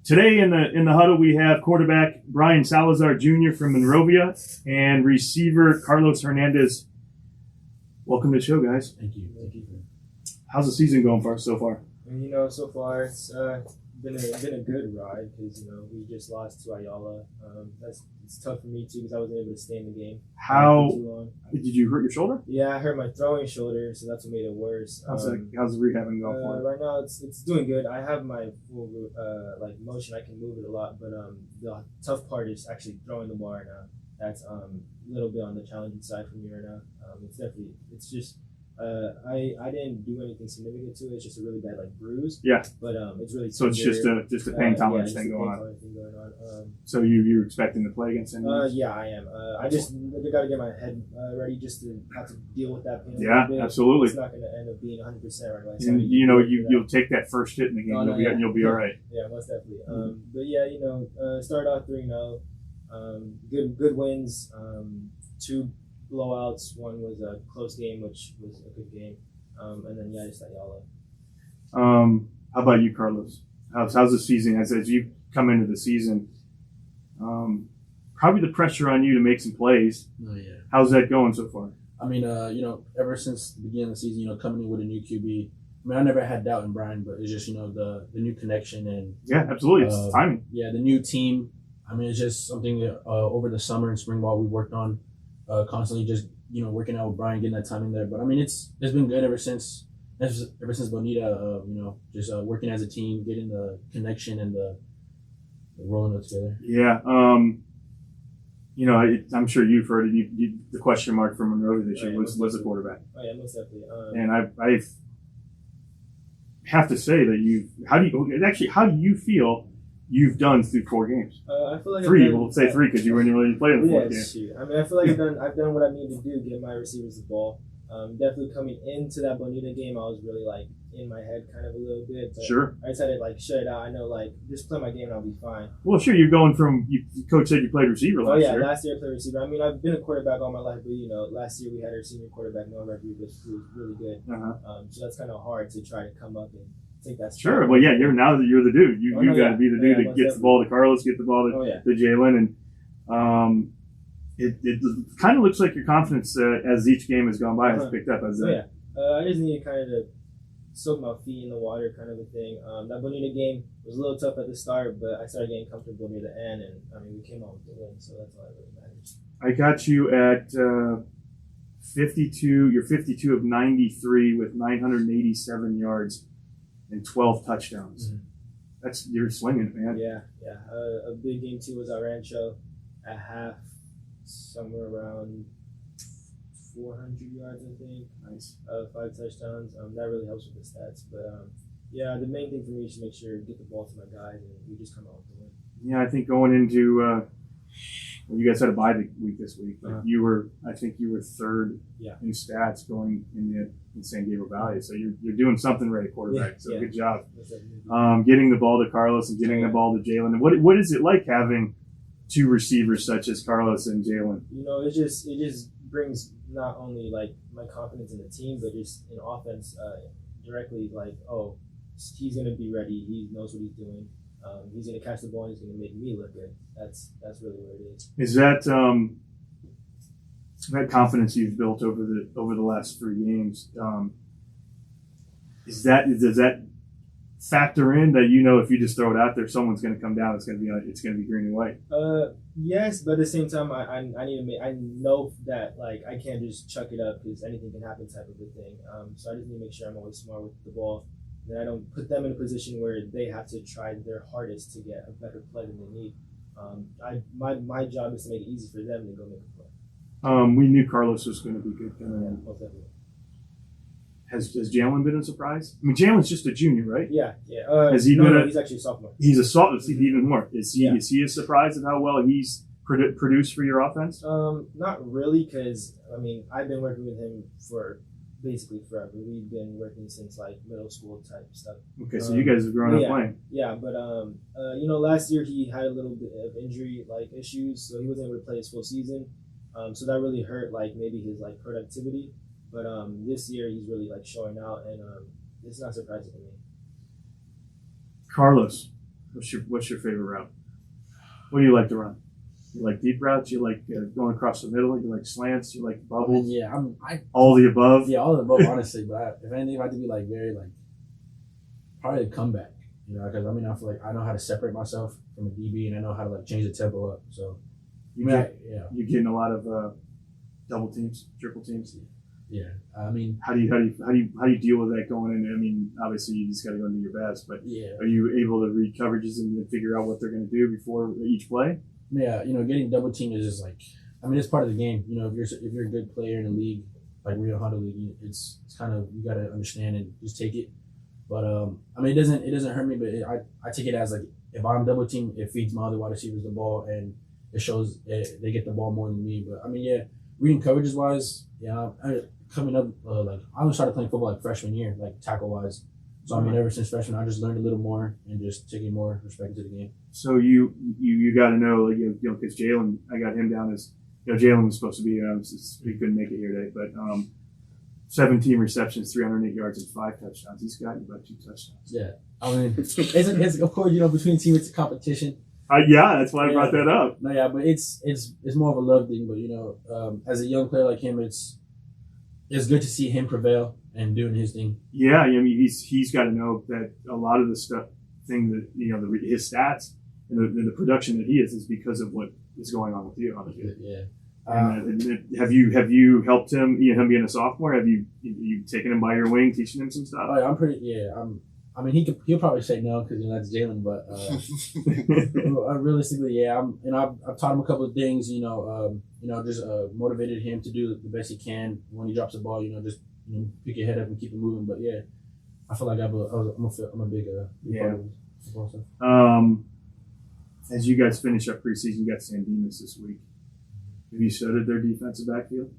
Today in the huddle, we have quarterback Brian Salazar Jr. from Monrovia and receiver Carlos Hernandez. Welcome to the show, guys. Thank you. How's the season going for us so far? So far it's been a good ride because we just lost to Ayala. It's tough for me too because I wasn't able to stay in the game. How for too long. did you hurt your shoulder? Yeah, I hurt my throwing shoulder, so that's what made it worse. How's the rehabbing going for you? Right now, it's doing good. I have my full motion. I can move it a lot, but the tough part is actually throwing the ball right now. That's a little bit on the challenging side for me right now. It's just I didn't do anything significant to it. It's just a really bad bruise. Yeah. But it's really So it's just a pain tolerance thing going on. So you're expecting to play against Hernandez? Yeah, I am. I got to get my head ready just to have to deal with that pain. Yeah, a bit. absolutely. It's not going to end up being 100% right away. And you'll take that first hit in the game. You'll be all right. Yeah, most definitely. But yeah, started off 3-0. Good wins. 2 blowouts. One was a close game, which was a good game. And then just Ayala. How about you, Carlos? How's the season as you come into the season? Probably the pressure on you to make some plays. Oh yeah. How's that going so far? I mean, ever since the beginning of the season, coming in with a new QB. I mean, I never had doubt in Brian, but it's just the new connection and yeah, absolutely, it's timing. Yeah, the new team. I mean, it's just something that over the summer and spring ball we worked on constantly. Just working out with Brian, getting that timing there. But I mean, it's been good ever since Bonita. Just working as a team, getting the connection and the rolling it together. Yeah. I'm sure you've heard it. The question mark for Monrovia this year was the quarterback. Oh yeah, most definitely. And I have to say that how do you feel you've done through 4 games? I feel like 3. We'll say 3 because you weren't really playing the 4th game. Shoot. I mean, I feel like I've done what I need to do, get my receivers the ball. Definitely coming into that Bonita game, I was really in my head kind of a little bit. But sure. I decided shut it out. I know just play my game and I'll be fine. Well, sure. You're going from coach said you played receiver last year. Last year I played receiver. I mean, I've been a quarterback all my life, but last year we had our senior quarterback Noah Rodriguez, who was really good. So that's kind of hard to try to come up and take that. Sure. Well, yeah. You're the dude. You got to be the dude that gets the ball to Carlos, get the ball to Jalen, and it kind of looks like your confidence as each game has gone by has picked up. I just need to kind of soak my feet in the water, kind of a thing. That Bonita game was a little tough at the start, but I started getting comfortable near the end, and I mean we came out with the win, so that's all that really matters. I got you at 52. You're 52 of 93 with 987 yards and 12 touchdowns. Mm-hmm. You're slinging it, man. Yeah. A big game too was our Rancho at half, somewhere around 400 yards, I think. Nice. 5 touchdowns. That really helps with the stats. But the main thing for me is to make sure to get the ball to my guys, and we just come out with the win. Yeah, I think going into you guys had a bye week this week. I think you were 3rd in stats going in San Diego Valley. So you're doing something right at quarterback. Good job. Getting the ball to Carlos and getting the ball to Jalen. And what is it like having 2 receivers such as Carlos and Jalen? It just brings not only my confidence in the team, but just in offense directly. He's gonna be ready. He knows what he's doing. He's gonna catch the ball. And he's gonna make me look good. That's really what it is. Is that that confidence you've built over the last 3 games? Does that factor in that if you just throw it out there, someone's going to come down. It's going to be green and white. Yes, but at the same time, I need to I know that I can't just chuck it up because anything can happen type of a thing. So I just need to make sure I'm always smart with the ball, and I don't put them in a position where they have to try their hardest to get a better play than they need. My job is to make it easy for them to go make a play. We knew Carlos was going to be good coming in. Has Jalen been a surprise? I mean, Jalen's just a junior, right? Yeah. Has he he's actually a sophomore. He's a sophomore. Even more. Is he a surprise of how well he's produced for your offense? Not really, because I've been working with him for basically forever. We've been working since middle school type stuff. Okay, so you guys have grown up playing. Yeah, but last year he had a little bit of injury issues, so he wasn't able to play his full season. So that really hurt maybe his productivity. But this year he's really like showing out, and it's not surprising to me. Carlos, what's your favorite route? What do you like to run? You like deep routes? You like going across the middle? You like slants? You like bubbles? Yeah, all the above. Yeah, all the above, honestly. But if anything, I have to be like very like probably a comeback. Because I feel like I know how to separate myself from a DB, and I know how to like change the tempo up. So You're getting a lot of double teams, triple teams. Yeah, how do you deal with that going in? Obviously you just got to go and do your best, but are you able to read coverages and figure out what they're going to do before each play? Yeah, getting double teamed is just like, it's part of the game. If you're a good player in a league like Real Hudle League, it's kind of, you got to understand and just take it. But it doesn't hurt me, but I take it as like, if I'm double teamed, it feeds my other wide receivers the ball, and it shows they get the ball more than me. But reading coverages wise, coming up, I only started playing football like freshman year, like tackle wise. So ever since freshman, I just learned a little more and just taking more respect to the game. So you got to know, because Jalen, I got him down as, Jalen was supposed to be, he couldn't make it here today, but 17 receptions, 308 yards, and 5 touchdowns. He's gotten about 2 touchdowns. Yeah, it's of course, between teams it's a competition. That's why I brought that up. No, but it's more of a love thing. But as a young player like him, it's good to see him prevail and doing his thing. Yeah, he's got to know that a lot of the stuff, his stats and the production that he is because of what is going on with you on the field. Yeah. Have you helped him? Him being a sophomore, have you taken him by your wing, teaching him some stuff? I'm pretty. Yeah, he'll probably say no because that's Jalen, but realistically, I've taught him a couple of things. Just motivated him to do the best he can when he drops the ball. Just pick your head up and keep it moving. But I feel like I'm a big part of football stuff. As you guys finish up preseason, you got San Dimas this week. Have you studied their defensive backfield?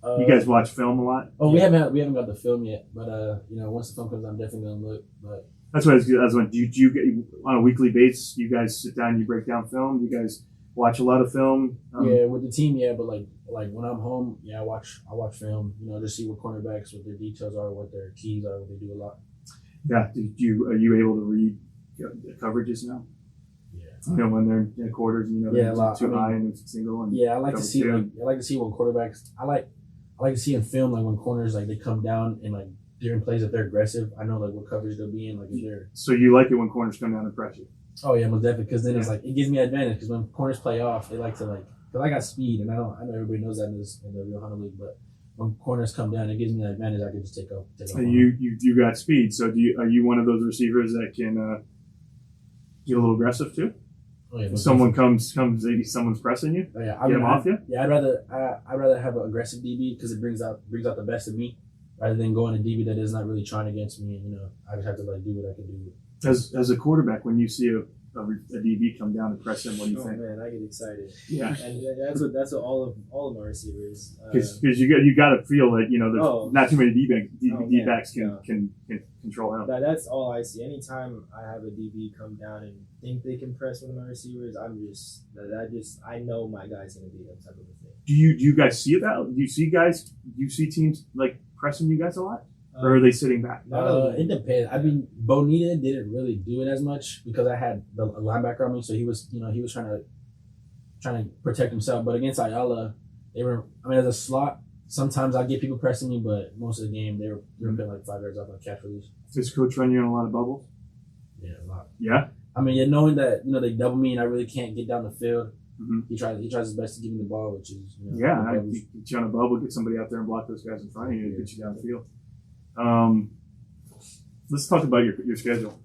You guys watch film a lot? Oh, we haven't got the film yet, but once the film comes, I'm definitely gonna look. But that's what I was wondering. Do you get on a weekly basis? You guys sit down, and you break down film. You guys watch a lot of film. With the team, but like when I'm home, I watch film. Just see what cornerbacks, what their details are, what their keys are, what they do a lot. Yeah. Are you able to read the coverages now? When they're in quarters, they're too high and it's single. And I like to see when quarterbacks. I like to see in film when corners they come down and during plays if they're aggressive. I know what coverage they'll be in. If they're. So you like it when corners come down and press you? Oh yeah, most definitely. Because then it's it gives me advantage. Because when corners play off, they like to because I got speed and I know everybody knows that in the Real Hudle League, but when corners come down, it gives me an advantage. I can just take off. You got speed. So are you one of those receivers that can get a little aggressive too? Oh, yeah, if someone comes, maybe someone's pressing you. Oh, yeah, get them off you. Yeah, I'd rather have an aggressive DB because it brings out the best of me, rather than going to DB that is not really trying against me. I just have to do what I can do. As a quarterback, when you see a DB come down and press him, what do you think? Man, I get excited. Yeah, and that's what all of my receivers. Because you got to feel that there's not too many D backs can control him. That's all I see. Anytime I have a DB come down and think they can press one of my receivers, I know my guy's gonna be that type of a thing. Do you guys see that? Do you see teams pressing you guys a lot? Or are they sitting back? It depends. Bonita didn't really do it as much because I had the linebacker on me, so he was trying to protect himself. But against Ayala, they were. As a slot, sometimes I get people pressing me, but most of the game they were putting 5 yards off on catch release. Does coach run you on a lot of bubbles? Yeah, a lot. Yeah. Knowing that they double me and I really can't get down the field. Mm-hmm. He tries his best to give me the ball, which is get you on a bubble, get somebody out there and block those guys in front of you and get you down the field. Let's talk about your schedule.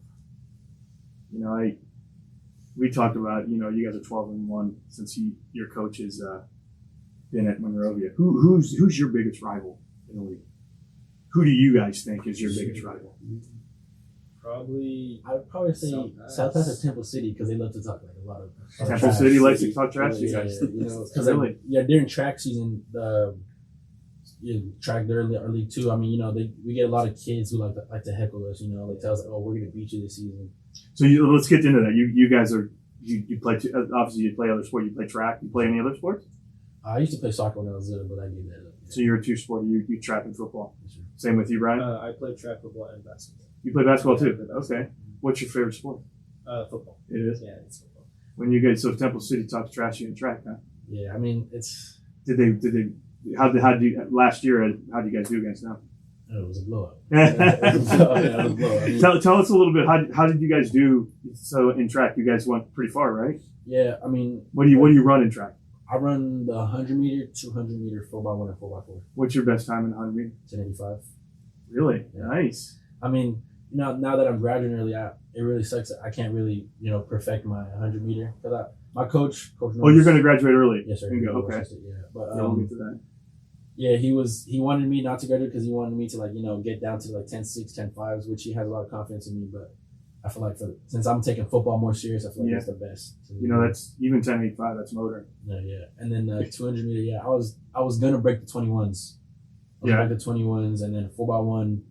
We talked about you guys are 12-1 since your coach has been at Monrovia. Who's your biggest rival in the league? Who do you guys think is your biggest rival? I'd probably say South or Temple City because they love to talk a lot of Temple trash. City likes to talk trash. Yeah, because during track season, track their League 2. We get a lot of kids who like to heckle us. They tell us, "Oh, we're gonna beat you this season." So let's get into that. You guys are you play obviously you play other sports. You play track. You play any other sports? I used to play soccer when I was little, but I gave that up. So you're a two-sport. You track and football. Yes, sir. Same with you, Brian? I play track, football, and basketball. You play basketball Yeah, I too? play basketball. Okay. What's your favorite sport? Football. It is? Yeah, it's football. When you guys, so Temple City talks trashy in track, huh? Yeah, I mean, it's Did they, how do you, last year, how did you guys do against them? it was a blowout. It was a blowout. I mean, Tell us a little bit, how did you guys do, so in track, you guys went pretty far, right? yeah, I mean, What do you run in track? I run the 100 meter, 200 meter, 4x1 and 4x4, What's your best time in 100 meters? 1085. Really? Yeah. Nice. I mean, now that I'm graduating early, it really sucks that I can't really, perfect my 100 meter. Because my coach Oh, you're going to graduate early? Yes, sir. Okay. Yeah, but Yeah, we'll get to that. yeah, he wanted me not to graduate because he wanted me to get down to 10.6, 10.5s, which he has a lot of confidence in me. But I feel like since I'm taking football more serious, I feel like Yeah. that's the best. That's even 10.85, that's motor. Yeah. And then 200 meter, yeah, I was gonna break the 21s. Yeah. Break the 21s, and then 4x1,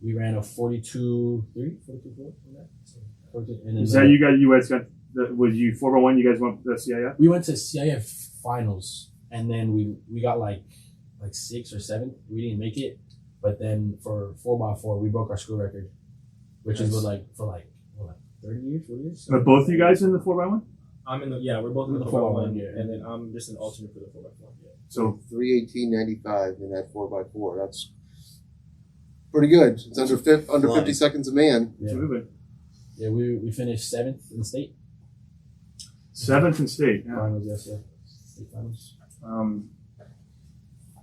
we ran a 42.3, 42.4 on that. So, 42, and then, Is that you guys got, was you 4x1, you guys went to the CIF? we went to CIF finals, and then we got like 6th or 7th. We didn't make it, but then for 4x4, we broke our school record, which is for 30 years, 40 years. So, But both you guys in the 4x1? We're both in the The 4x1, 4x1, yeah. and then I'm just an alternate for the 4x4. Yeah. So 3:18.95 in that 4x4. That's pretty good. It's under 50 seconds a man. yeah, yeah, we finished 7th in the state 7th in state. Yeah. finals. Yes, yeah, state finals.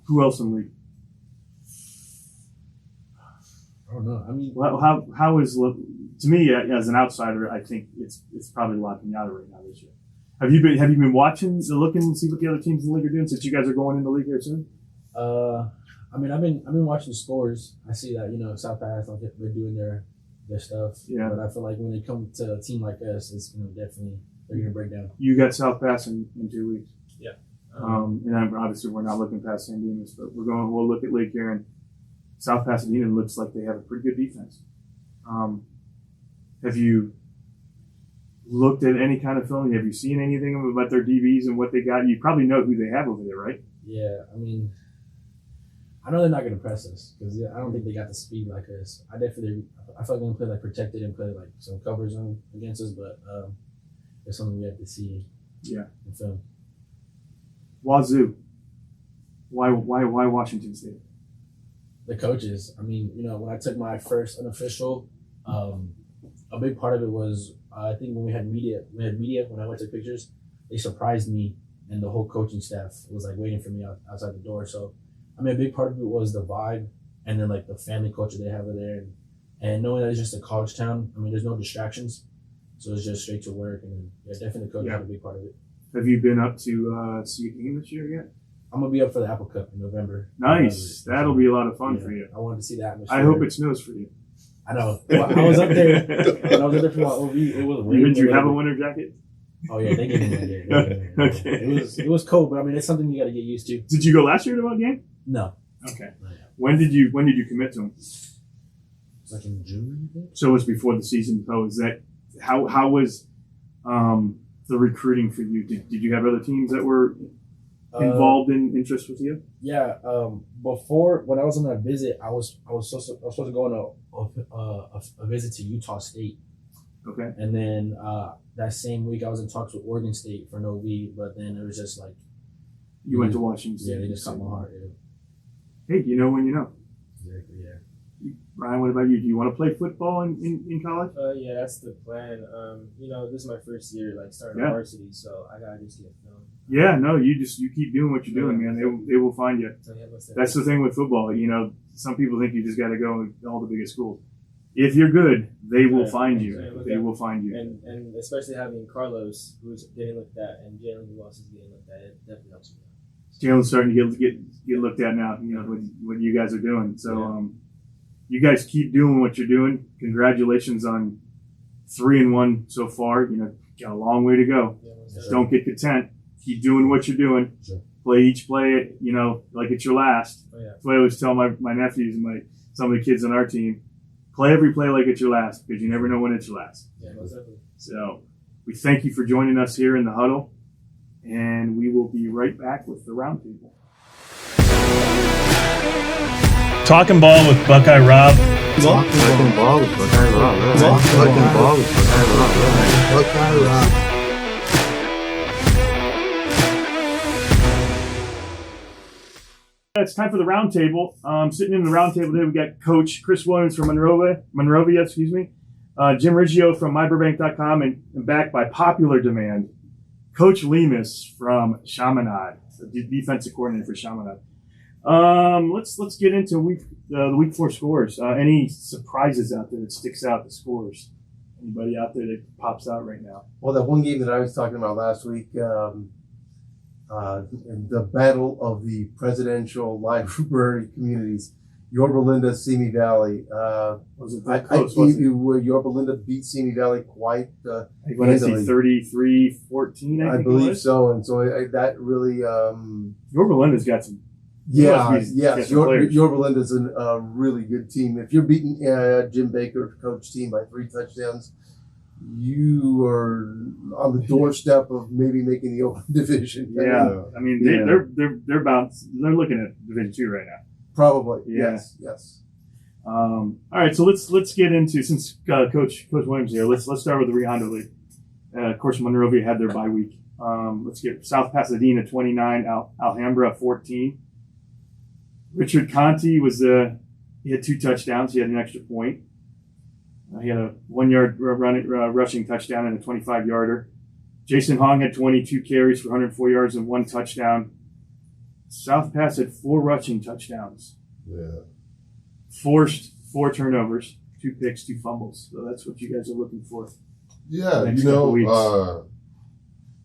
Who else in the league? I don't know. I mean, Well, how is, to me as an outsider, I think it's probably La Piñata right now this year. Have you been watching, looking and see what the other teams in the league are doing since you guys are going into the league here soon? I mean, I've been watching the scores. I see that South Pass, they're doing their stuff. Yeah. But I feel like when it comes to a team like us, it's definitely they're gonna break down. You got South Pass in 2 weeks. Yeah. And obviously we're not looking past San Dimas, but we'll look at Lake Huron. South Pasadena looks like they have a pretty good defense. Have you looked at any kind of film? Have you seen anything about their DBs and what they got? You probably know who they have over there, right? Yeah, I mean, I know they're not gonna press us because I don't think they got the speed like us. I feel like they're gonna play protected and play some cover zone against us, but it's something we have to see. Yeah. In film. Wazoo. Why Washington State? The coaches. I mean, when I took my first unofficial, a big part of it was I think when we had media when I went to pictures, they surprised me and the whole coaching staff was waiting for me outside the door. So I mean, a big part of it was the vibe and then the family culture they have over there, and knowing that it's just a college town. I mean, there's no distractions, so it's just straight to work. And definitely the coach had a big part of it. Have you been up to see a game this year yet? I'm gonna be up for the Apple Cup in November. Nice. That'll be a lot of fun for you. I wanted to see the atmosphere. I hope it snows for you. I know. Well, I was up there when I was up there for my OV. It was raining. Did you have a winter jacket? Oh yeah, they gave me one. Yeah. Okay. It was cold, but I mean, it's something you got to get used to. Did you go last year to one game? No. Okay. When did you commit to them? It's in June, I think. So it was before the season. Oh, is that how was the recruiting for you? Did you have other teams that were involved in interest with you? Yeah. Before, when I was on that visit, I was supposed to go on a visit to Utah State. Okay. And then that same week, I was in talks with Oregon State for an OV, but then it was just You went to Washington State. Yeah, they just caught my heart. Yeah. Hey, you know when you know. Exactly. Yeah. Ryan, what about you? Do you want to play football in college? Yeah, that's the plan. This is my first year starting varsity, so I gotta just get filmed. Yeah, no, you keep doing what you're doing, man. They will find you. So, yeah, That's the thing with football. Some people think you just got to go to all the biggest schools. If you're good, they will find you. They will find you. And especially having Carlos, who's getting looked at, and Jalen, who else is getting looked at, it definitely helps me. Jalen's starting to get looked at now. What you guys are doing. So you guys keep doing what you're doing. Congratulations on 3-1 so far. Got a long way to go. Yeah, Don't get content. Keep doing what you're doing. Sure. Play each play, like it's your last. Oh, yeah. That's what I always tell my nephews and some of the kids on our team. Play every play like it's your last because you never know when it's your last. Yeah, most definitely. So we thank you for joining us here in the Huddle, and we will be right back with the Roundtable. Talkin Ball with Buckeye Rob. Talkin Ball with Buckeye Rob. Talkin Ball with Buckeye Rob. Buckeye Rob. It's time for the roundtable. Sitting in the roundtable today, we got Coach Chris Williams from Monrovia, excuse me. Jim Reggio from myburbank.com, and backed by popular demand, Coach Lemus from Chaminade, the defensive coordinator for Chaminade. Let's get into the week 4 scores. Any surprises out there that sticks out? The scores. Anybody out there that pops out right now? Well, that one game that I was talking about last week, the battle of the presidential library communities, Yorba Linda, Simi Valley. Was it that close? Yorba Linda beat Simi Valley quite What I see, 33-14, I believe so, and so that really. Yorba Linda's got some. Yes. Yorba Yorba Linda's a really good team. If you're beating Jim Baker coach team by 3 touchdowns, you are on the doorstep of maybe making the open division. Yeah, I mean they're bounced. They're looking at Division 2 right now. Probably. Yeah. Yes. All right, so let's get into, since Coach Williams here. Let's start with the Rehondo League. Of course, Monrovia had their bye week. Let's get South Pasadena 29, Alhambra 14. Richard Conti he had 2 touchdowns. He had an extra point. He had a 1-yard rushing touchdown and a 25-yarder. Jason Hong had 22 carries for 104 yards and 1 touchdown. South Pass had 4 rushing touchdowns. Yeah. Forced 4 turnovers, 2 picks, 2 fumbles. So that's what you guys are looking for. Yeah, next couple weeks.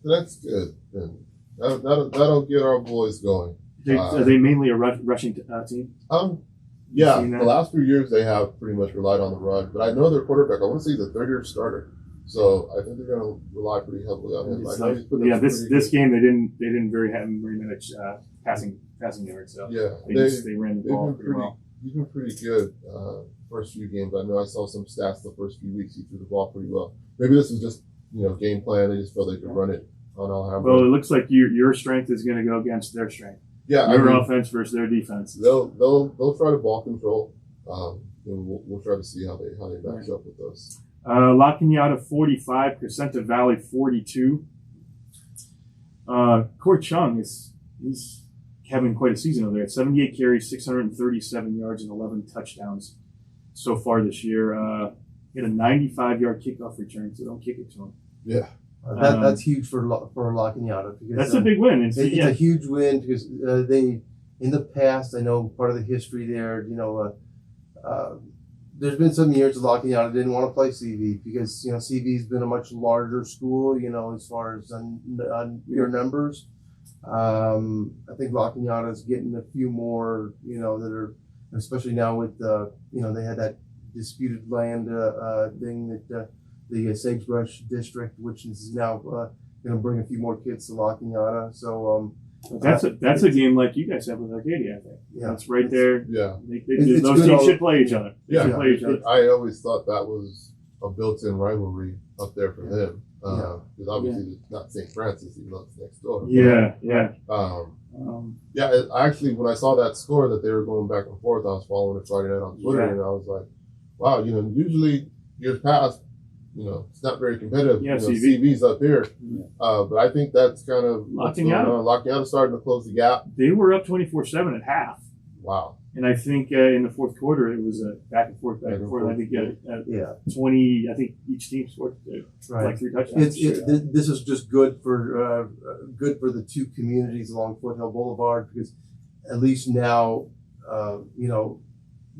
That's good. That'll get our boys going. Are they mainly a rushing team? Yeah, the last few years they have pretty much relied on the run, but I know their quarterback. I want to say he's a 3rd-year starter, so I think they're going to rely pretty heavily on him. This game they didn't have very much passing yards. So yeah, they ran the ball pretty well. He's been pretty good first few games. I know I saw some stats the first few weeks. He threw the ball pretty well. Maybe this was just game plan. They just felt they could run it on Alhambra. Well, it looks like your strength is going to go against their strength. Yeah, your offense versus their defense. They'll try to ball control. We'll try to see how they match up with us. La Cañada 45, Crescenta Valley 42. Court Chung he's having quite a season over there. 78 carries, 637 yards, and 11 touchdowns so far this year. He had a 95-yard kickoff return, so don't kick it to him. Yeah. That's huge for La Cañada. Because, that's a big win. It's a huge win because they, in the past, I know part of the history there, there's been some years La Cañada didn't want to play CV because, CV's been a much larger school, as far as on your numbers. I think La Cañada is getting a few more, that are, especially now with, they had that disputed land thing that the Sagebrush district, which is now going to bring a few more kids to La Cañada. So that's a game like you guys have with Arcadia, I think. Yeah, that's right there. Yeah, those teams should play each other. I always thought that was a built-in rivalry up there for them. Because obviously it's not St. Francis, even though it's next door. I actually, when I saw that score that they were going back and forth, I was following it Friday night on Twitter, and I was like, wow, usually years past, it's not very competitive. Yeah, CV's up here. Yeah. But I think that's kind of locking out. Starting to close the gap. They were up 24-7 at half. Wow. And I think in the 4th quarter, it was back and forth. I think 20, I think each team scored like 3 touchdowns. This is just good for the 2 communities along Foothill Boulevard because at least now,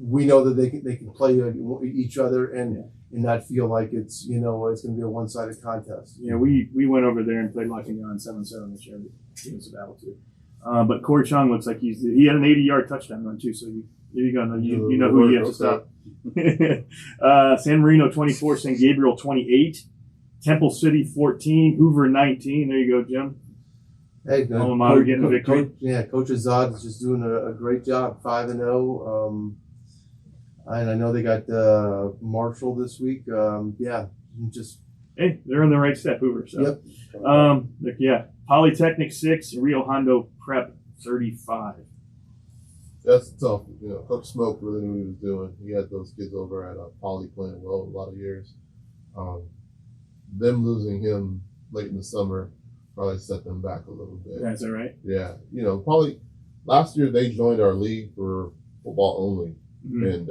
we know that they can play each other and not feel like it's it's going to be a one-sided contest. Yeah, we went over there and played La Cañada 7-7 this year. It was a battle too. But Corey Chung looks like he had an 80-yard touchdown run too. So there you go. You know who you have to stop. San Marino 24, San Gabriel 28, Temple City 14, Hoover 19. There you go, Jim. Hey, Alma Mater getting a victory. Coach Azad is just doing a great job, 5-0. And I know they got Marshall this week. Hey, they're in the right step, Hoover. So. Yep. Polytechnic 6, Rio Hondo Prep 35. That's tough. You know, Coach Smoke really knew what he was doing. He had those kids over at Poly playing well a lot of years. Them losing him late in the summer probably set them back a little bit. That's all right. Yeah, you know, Poly. Last year they joined our league for football only, and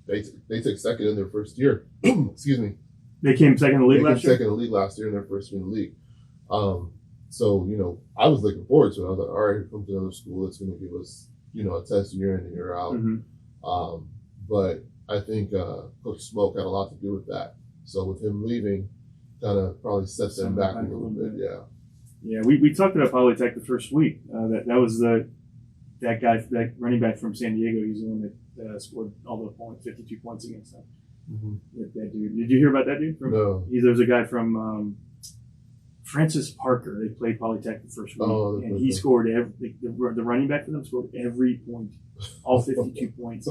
they took second in their first year. Excuse me. They came second in the league They came last year? second in the league last year in their first year in the league. So, you know, I was looking forward to it. I was like, all right, here comes another school that's going to give us, you know, a test year in and year out. But I think Coach Smoke had a lot to do with that. So with him leaving, kind of probably set them back a little bit. Yeah. Yeah, we talked about Polytech the first week. That was that guy, that running back from San Diego. He's the one that scored all the points, 52 points against them. That dude. Did you hear about that dude? No. There was a guy from Francis Parker. They played Polytech the first week, and he scored the running back for them scored every point, all 52 points.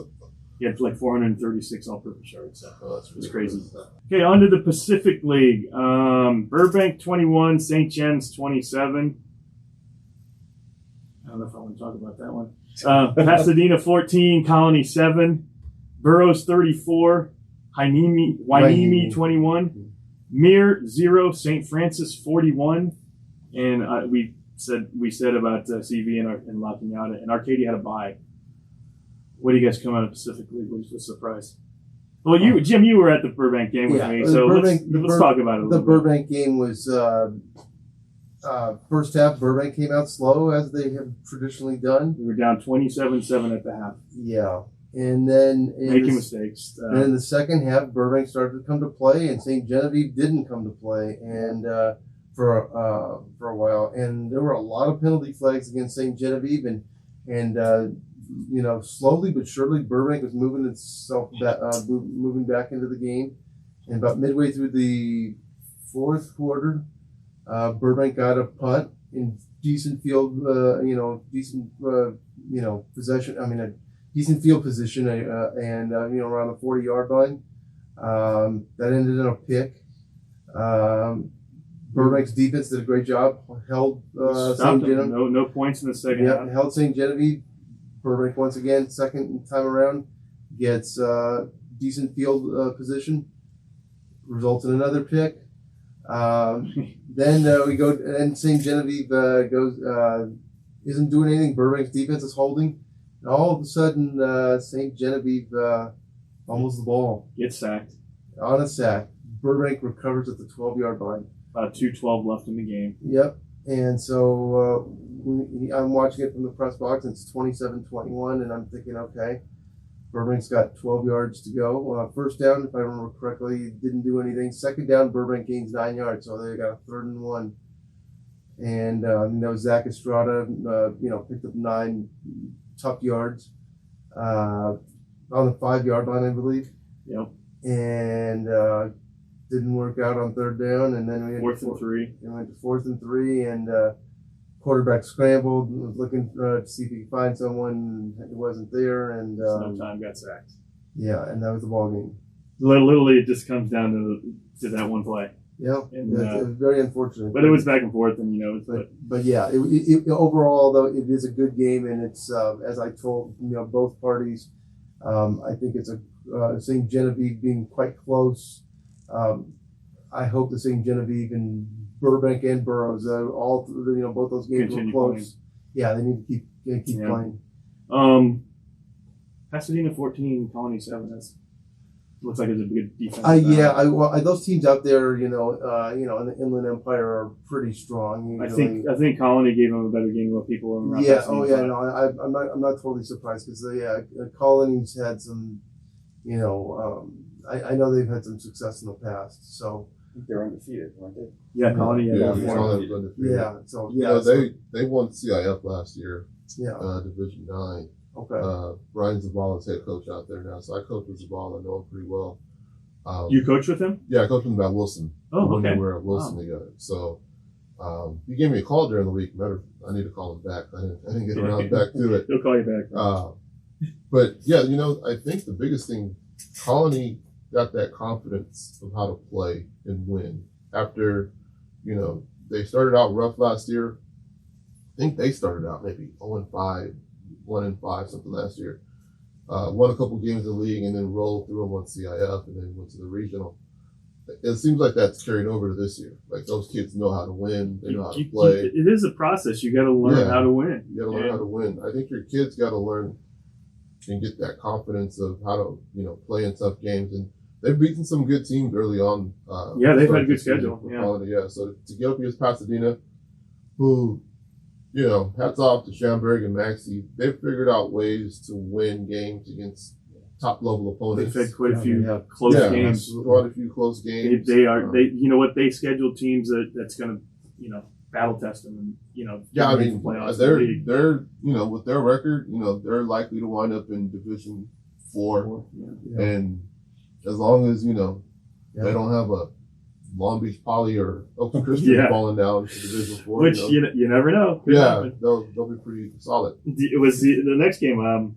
He had like 436 all-purpose yards. So it's crazy. Okay, on to the Pacific League. Burbank 21, St. John's 27. I don't know if I want to talk about that one. Pasadena 14, Colony 7, Burroughs 34, Hueneme 21, Mir 0, St. Francis 41, and we said about CV and locking out, and Arcadia had a bye. What do you guys come out of Pacific League? What was the surprise? Well, Jim, you were at the Burbank game with me, so let's talk about it a little bit. The Burbank game was first half. Burbank came out slow, as they have traditionally done. We were down 27-7 at the half. Yeah. And then making mistakes. And in the second half, Burbank started to come to play, and St. Genevieve didn't come to play, and for a while. And there were a lot of penalty flags against St. Genevieve, and you know, slowly but surely, Burbank was moving itself moving back into the game. And about midway through the fourth quarter, Burbank got a punt in decent field, possession. I mean, a decent field position, and around the 40-yard line. That ended in a pick. Burbank's defense did a great job. Held St. Genevieve. No points in the second half. Held St. Genevieve. Burbank once again, second time around, gets decent field position. Results in another pick. Then we go, and St. Genevieve isn't doing anything. Burbank's defense is holding. And all of a sudden, St. Genevieve fumbles the ball. Gets sacked. On a sack. Burbank recovers at the 12-yard line. About 2:12 left in the game. Yep. And so I'm watching it from the press box, and it's 27-21, and I'm thinking, okay, Burbank's got 12 yards to go. First down, if I remember correctly, didn't do anything. Second down, Burbank gains 9 yards, so they got a 3rd and 1. And Zach Estrada, picked up 9 tough yards on the 5-yard line, I believe. Yep. And didn't work out on 3rd down, and then we went to 4th and 3, and quarterback scrambled, was looking to see if he could find someone. It wasn't there, and no time, got sacked. Yeah, and that was the ball game. Literally, it just comes down to that one play. Yeah, and it was very unfortunate. But it was back and forth, and But yeah, it overall though it is a good game, and it's as I told both parties. I think it's St. Genevieve being quite close. I hope the St. Genevieve and Burbank and Burroughs, both those games continue were close. Playing. Yeah, they need to keep playing. Pasadena 14, Colony 7. Looks like it's a good defense. Those teams out there, in the Inland Empire are pretty strong. Usually. I think Colony gave them a better game than what people were around. Yeah. Oh yeah. No, I'm not totally surprised because Colony's had some, I know they've had some success in the past. So I think they're undefeated, weren't they? Yeah, Colony. Yeah. So they won CIF last year. Yeah. Division 9. Okay. Brian Zavala's head coach out there now, so I coach with Zavala. I know him pretty well. You coach with him? Yeah, I coached with him at Wilson. Oh, when okay. we were at Wilson together. So he gave me a call during the week. I need to call him back. I didn't get around back to it. He'll call you back. But yeah, I think the biggest thing, Colony got that confidence of how to play and win after, they started out rough last year. I think they started out maybe 0-5. 1-5 something last year. Won a couple games in the league and then rolled through them on CIF and then went to the regional. It seems like that's carried over to this year. Like those kids know how to win, they know how to play. It is a process. You got to learn how to win. You got to learn how to win. I think your kids got to learn and get that confidence of how to play in tough games. And they've beaten some good teams early on. They've had a good schedule. Yeah. So to get up against Pasadena, who, hats off to Schamberg and Maxey, they've figured out ways to win games against top level opponents. They've had quite a few close games. Quite a few close games. They schedule teams that's going to battle test them and they're with their record, they're likely to wind up in Division 4. And as long as they don't have a Long Beach Poly or Oakland Christian falling down to Division 4, which you never know. They'll be pretty solid. It was the next game.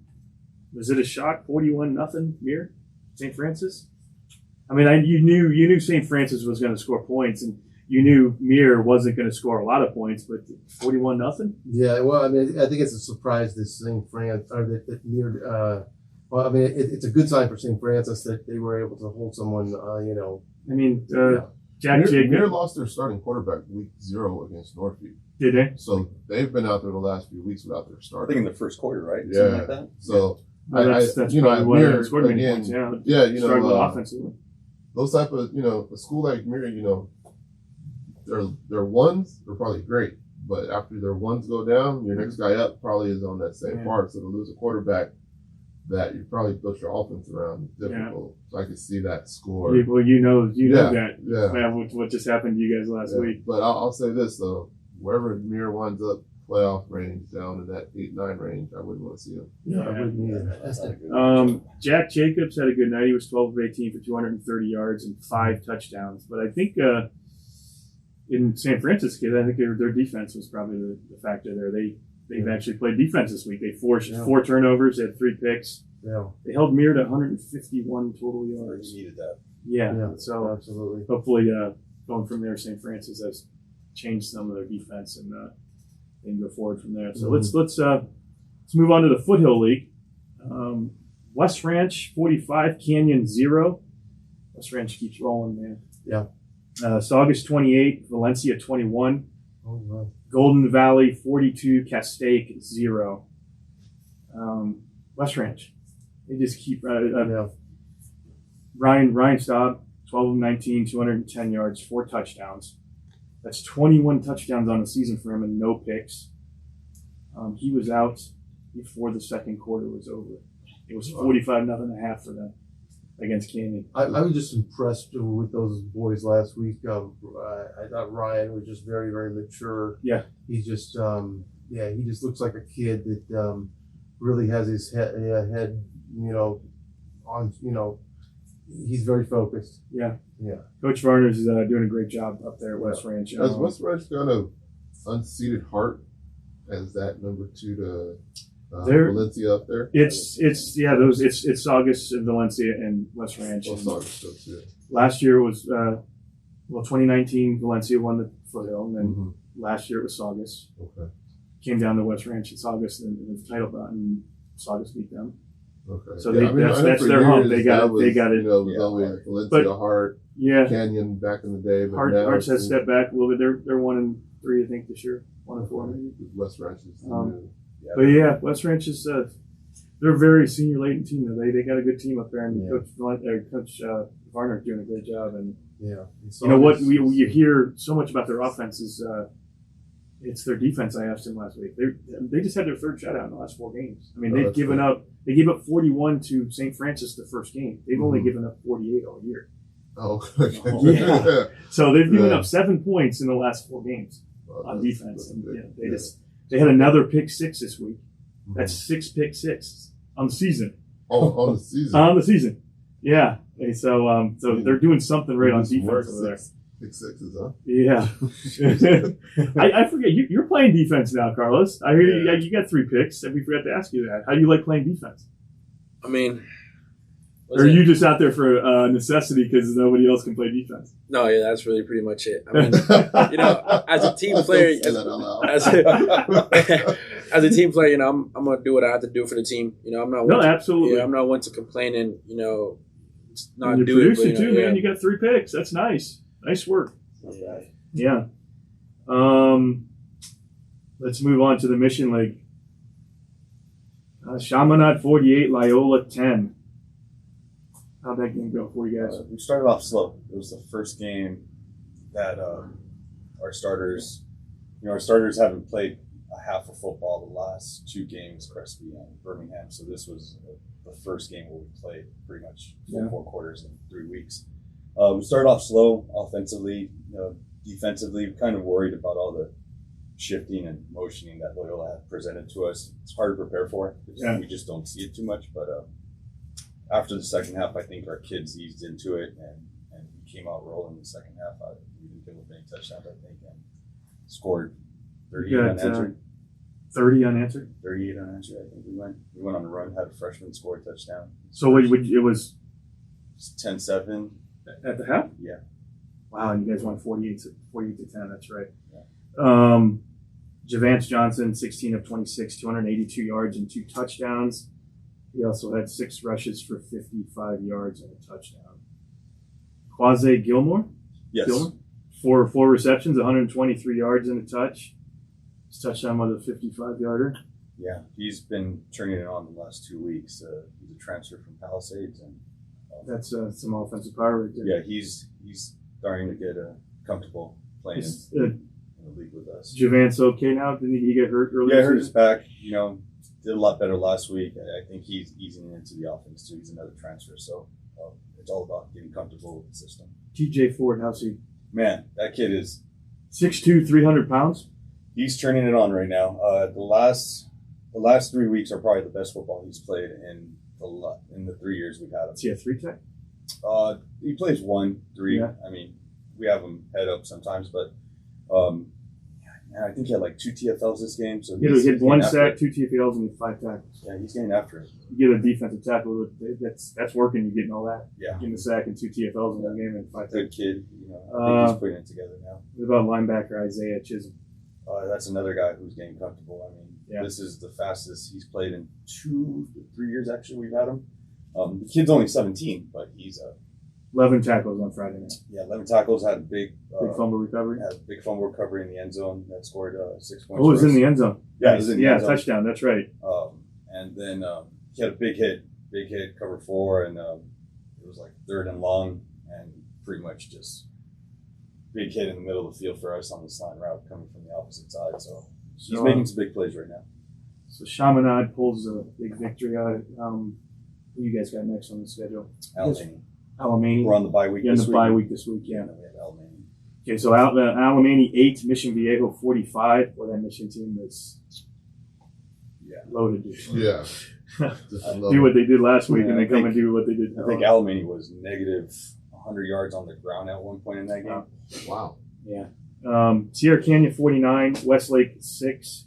Was it a shock? 41-0 Mir, St. Francis. I mean, you knew St. Francis was going to score points, and you knew Mir wasn't going to score a lot of points, but 41-0. Yeah, well, I mean, I think it's a surprise that St. Francis or that Mir. Well, I mean, it's a good sign for St. Francis that they were able to hold someone. Jack Jacob. Mir lost their starting quarterback week 0 against Northview. Did they? So they've been out there the last few weeks without their I starter. think in the first quarter, right? Yeah. Something like that. So. That's probably why they haven't scored many points. Struggled offensively. Those type of a school like Mir, their ones are probably great, but after their ones go down, your next guy up probably is on that same part. So to lose a quarterback that you probably built your offense around is difficult. So I could see that score. Well, you know that. Yeah. What just happened to you guys last week? But I'll say this though, wherever Mir winds up. Playoff range down in that 8-9 range, I wouldn't want to see him. I wouldn't either. That's not good. Jack Jacobs had a good night. He was 12 of 18 for 230 yards and 5 touchdowns. But I think in San Francisco, I think their defense was probably the factor there. They've actually played defense this week. They forced 4 turnovers. They had 3 picks. Yeah. They held Mir to 151 total yards. You needed that. Yeah. So absolutely. Hopefully, going from there, St. Francis has changed some of their defense and go forward from there. So let's move on to the Foothill League. West Ranch 45, Canyon 0. West Ranch keeps rolling, man. Yeah. Saugus 28, Valencia 21. Oh, wow. Golden Valley 42, Castaic 0. West Ranch, they just keep Ryan Staub 12 of 19, 210 yards, 4 touchdowns. That's 21 touchdowns on the season for him and no picks. He was out before the second quarter was over. It was 45-0.5 for them against Canyon. I was just impressed with those boys last week. I thought Ryan was just very, very mature. Yeah. He's just, he just looks like a kid that really has his head on, he's very focused. Yeah. Yeah. Coach Varner's doing a great job up there at West Ranch. Has West Ranch got a unseated Heart as that number 2 to Valencia up there? It's Saugus and Valencia and West Ranch. Saugus too. Last year was 2019 Valencia won the Foothill, and then last year it was Saugus. Okay. Came down to West Ranch and Saugus in the title bout, and Saugus beat them. Okay. So that's their hump. They got it. It was always Valencia, Hart, Canyon back in the day. But Hearts has stepped back a little bit. They're 1-3, I think, this year. 1-4 maybe. West Ranch is West Ranch is they're a very senior laden team. They got a good team up there, and Coach Varner's doing a great job. And what you hear so much about their offense is it's their defense. I asked him last week. They just had their 3rd shutout in the last 4 games. I mean, they gave up 41 to St. Francis the first game. They've only given up 48 all year. Oh, okay. Yeah. So they've given up 7 points in the last 4 games on defense. And, they had another pick 6 this week. That's 6 pick 6 on the season. On the season. On the season. Yeah. And so they're doing something right on defense over there. Pick 6s, huh? Yeah. I forget. You're playing defense now, Carlos. I hear you got 3 picks, and we forgot to ask you that. How do you like playing defense? I mean, or are you just out there for necessity because nobody else can play defense? No, yeah, that's really pretty much it. I mean, as a team player, as a team player, I'm gonna do what I have to do for the team. I'm not. No, one to, absolutely. I'm not one to complain and not And you're do it. producing But, too, man. You got 3 picks. That's nice. Nice work. Yeah. Let's move on to the Mission League. Chaminade 48, Loyola 10. How'd that game go for you guys? We started off slow. It was the first game that our starters haven't played a half of football the last 2 games, Crespi and Birmingham. So this was the first game where we played pretty much 4 quarters in 3 weeks. We started off slow offensively. Defensively, kind of worried about all the shifting and motioning that Loyola had presented to us. It's hard to prepare for. We just don't see it too much. But after the second half, I think our kids eased into it and we came out rolling in the second half. We didn't give up any touchdowns, I think, and scored 38 unanswered. 30 unanswered? 38 unanswered, I think we went on a run, had a freshman score a touchdown. So it was 10-7. at the half? Yeah. Wow, you guys won 48 to 10. That's right. Yeah. Javance Johnson, 16 of 26, 282 yards and 2 touchdowns. He also had 6 rushes for 55 yards and a touchdown. Quasi Gilmore? Yes. Gilmore? 4 receptions, 123 yards and a touch. His touchdown was a 55-yarder. Yeah, he's been turning it on the last 2 weeks. He's a transfer from Palisades, and that's some offensive power right there. Yeah, he's starting to get comfortable playing in the league with us. Javance okay now? Didn't he get hurt earlier? Yeah, hurt his back. Did a lot better last week. I think he's easing into the offense too. He's another transfer, so it's all about getting comfortable with the system. TJ Ford, how's he? Man, that kid is 6'2", 300 pounds. He's turning it on right now. The last 3 weeks are probably the best football he's played in the 3 years we've had him. Is he a 3-tech? He plays 1-3. Yeah. I mean, we have him head up sometimes, but I think he had like 2 TFLs this game. So he had 1 sack, 2 TFLs, and 5 tackles. Yeah, he's getting after it. You get a defensive tackle, that's working. You're getting all that. Yeah. Getting the sack and 2 TFLs in the game and 5 tackles. Good kid. I think he's putting it together now. What about linebacker Isaiah Chisholm? That's another guy who's getting comfortable. I mean, This is the fastest he's played in 2 to 3 years, actually, we've had him. The kid's only 17, but he's 11 tackles on Friday night. Yeah, 11 tackles, had a big fumble recovery. Had a big fumble recovery in the end zone that scored 6 points. Oh, it was in the end zone. Yeah, it was in the end zone. Touchdown, that's right. And then he had a big hit, cover 4, and it was like 3rd and long, and pretty much just big hit in the middle of the field for us on the slant route coming from the opposite side. So he's making some big plays right now. So Chaminade pulls a big victory out. Who you guys got next on the schedule? Alamany. We're on the bye week. You're on the bye week this week, yeah. And then we have Alamany. Okay, so Alamany 8, Mission Viejo 45. Well, that Mission team is loaded. Yeah. Do what they did last week, and they come and do what they did. I think Alamany was negative 100 yards on the ground at one point in that game. Wow. Yeah. Sierra Canyon 49, Westlake 6.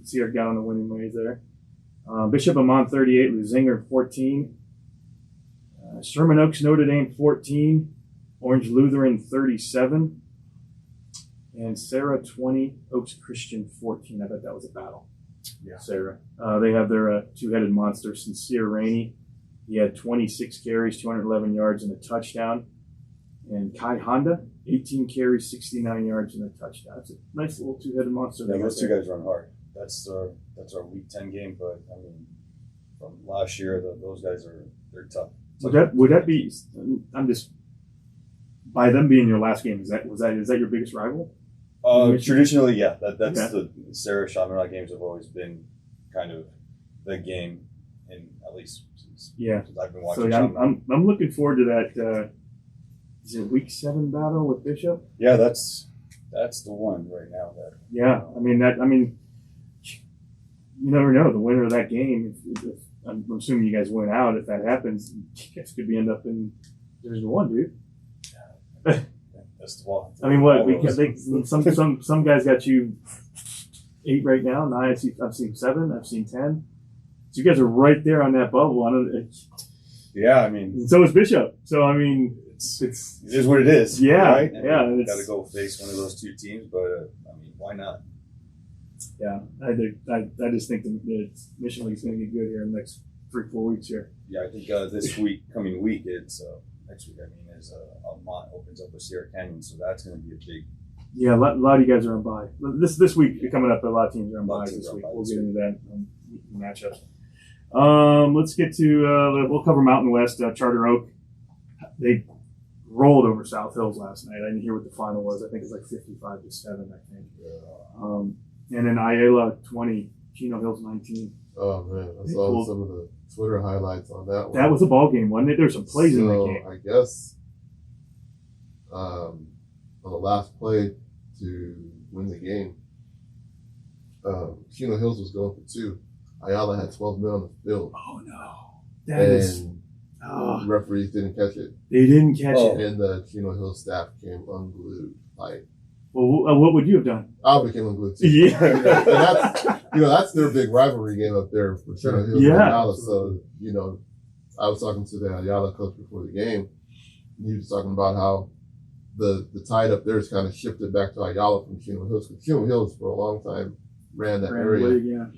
Sierra got on the winning ways there. Bishop Amon 38, Luzinger 14. Sherman Oaks Notre Dame 14. Orange Lutheran 37. And Sarah 20, Oaks Christian 14. I bet that was a battle. Yeah. Sarah. They have their 2-headed monster, Sincere Rainey. He had 26 carries, 211 yards, and a touchdown. And Kai Honda, 18 carries, 69 yards, and a touchdown. That's a nice little 2-headed monster. Yeah, those 2 guys run hard. That's our Week 10 game, but I mean, from last year, those guys they're tough. Would that be? I'm just by them being your last game. Is that your biggest rival? Traditionally, yeah. That's the Sarah Chaminade games have always been kind of the game, in at least since I've been watching. So I'm looking forward to that. Is it Week 7 battle with Bishop? Yeah, that's the one right now. I mean, you never know the winner of that game. If I'm assuming you guys win out. If that happens, you guys could end up in Division 1, dude. That's the wall. I mean, what? Because some guys got you 8 right now. 9. I've seen 7. I've seen 10. So you guys are right there on that bubble. I mean, and so is Bishop. So I mean, it is what it is. Yeah, right? yeah. Got to go face one of those 2 teams, but I mean, why not? Yeah, I just think the Mission League's going to get good here in the next 3-4 weeks here. Yeah, I think this coming week, it's next week. I mean, is Mont opens up with Sierra Canyon, so that's going to be a big. Yeah, a lot of you guys are on bye. This week coming up, a lot of teams are on bye this week. We'll get into that matchups. Let's get to we'll cover Mountain West. Charter Oak, they rolled over South Hills last night. I didn't hear what the final was. I think it's like 55-7. I think. And then Ayala 20, Chino Hills 19. Oh man, I saw some of the Twitter highlights on that one. That was a ball game, wasn't it? There were some plays in that game. I guess on the last play to win the game, Chino Hills was going for 2. Ayala had 12 men on the field. Oh no, the referees didn't catch it. They didn't catch it, and the Chino Hills staff came unglued. Like, well, what would you have done? I became unglued too. Yeah, and that's their big rivalry game up there for Chino Hills and Ayala. So I was talking to the Ayala coach before the game, and he was talking about how the tide up there is kind of shifted back to Ayala from Chino Hills, because Chino Hills for a long time ran that area.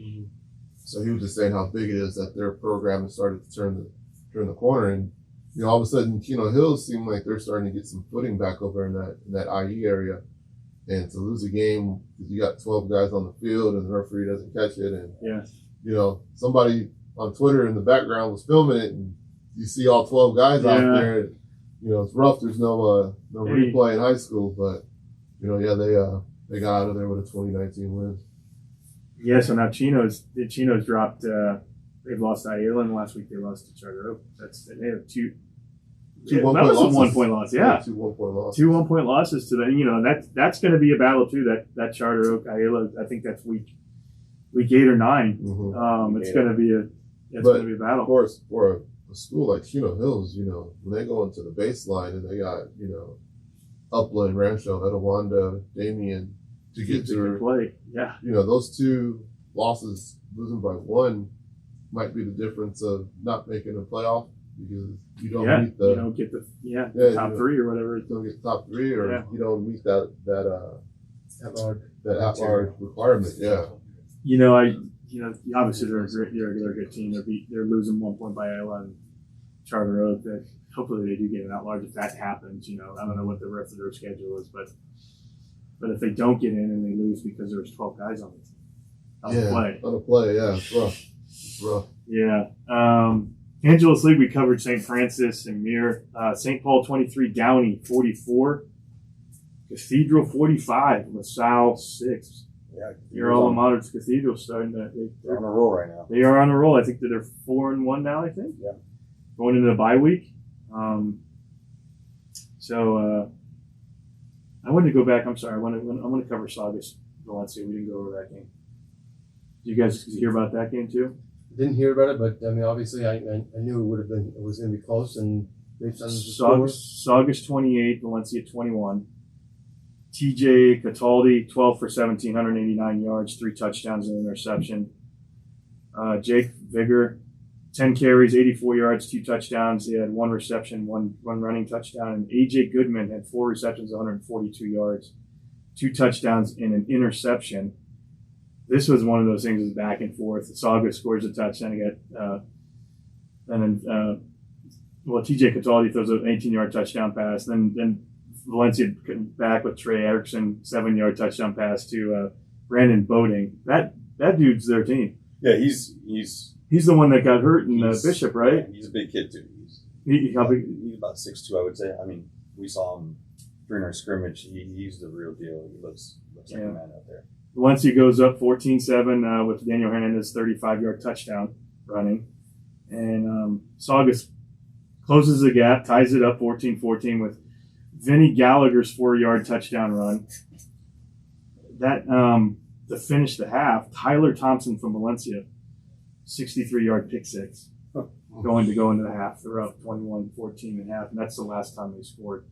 So he was just saying how big it is that their program has started to turn the corner, and all of a sudden Chino Hills seem like they're starting to get some footing back over in that IE area, and to lose a game because you got 12 guys on the field and the referee doesn't catch it, and somebody on Twitter in the background was filming it, and you see all 12 guys out there. And, it's rough. There's no replay in high school, but they got out of there with a 2019 win. Yeah, so now Chino's dropped. They've lost Ayala, and last week they lost to Charter Oak. They have two 1-point losses. Yeah, 2 1-point losses. 2 1-point losses to them. That's going to be a battle too. That Charter Oak Ayala. I think that's week 8 or 9. Mm-hmm. It's going to be a battle. Of course, for a school like Chino Hills, when they go into the baseline and they got Upland, Rancho, Etowanda, Damien to get to play. Yeah. Those 2 losses, losing by 1, might be the difference of not making a playoff, because you don't meet the get the top 3 or whatever. You don't get the top 3, or you don't meet that at-large requirement. Yeah. Obviously they're a good team. They're losing 1 point by Ayala and Charter Oak. That hopefully they do get an at-large if that happens. I don't know what the rest of their schedule is, but if they don't get in and they lose because there's 12 guys on the play. On the play, yeah, it's rough. It's rough. Yeah. Angeles League, we covered St. Francis and Muir. St. Paul 23, Downey 44, Cathedral 45, LaSalle 6. Yeah, your alma mater's Cathedral starting to. They're on a roll right now. They are on a roll. I think that they're 4-1 now. I think. Yeah. Going into the bye week. I wanted to go back. I'm sorry. I want to cover Saugus Valencia. We didn't go over that game. Did you guys hear about that game too? Didn't hear about it, but I mean, obviously, I knew it was going to be close, and based on the score. Saugus 28, Valencia 21. TJ Cataldi 12 for 17, 189 yards, 3 touchdowns and an interception. Jake Vigor 10 carries, 84 yards, 2 touchdowns. He had 1 reception, one running touchdown. And AJ Goodman had 4 receptions, 142 yards, 2 touchdowns, and an interception. This was one of those things that was back and forth. Saugus scores a touchdown. TJ Cataldi throws an 18-yard touchdown pass. Then Valencia back with Trey Erickson, 7-yard touchdown pass to Brandon Boating. That dude's their team. Yeah, he's the one that got hurt in Bishop, right? He's a big kid too. He's about 6'2", I would say. I mean, we saw him during our scrimmage. He's the real deal. He looks like a man out there. Valencia goes up 14-7 with Daniel Hernandez 35-yard touchdown running, and Saugus closes the gap, ties it up 14-14 with Vinny Gallagher's 4-yard touchdown run. That to finish the half, Tyler Thompson from Valencia, 63-yard pick six, going into the half. They're up 21-14 and a half, and that's the last time they scored.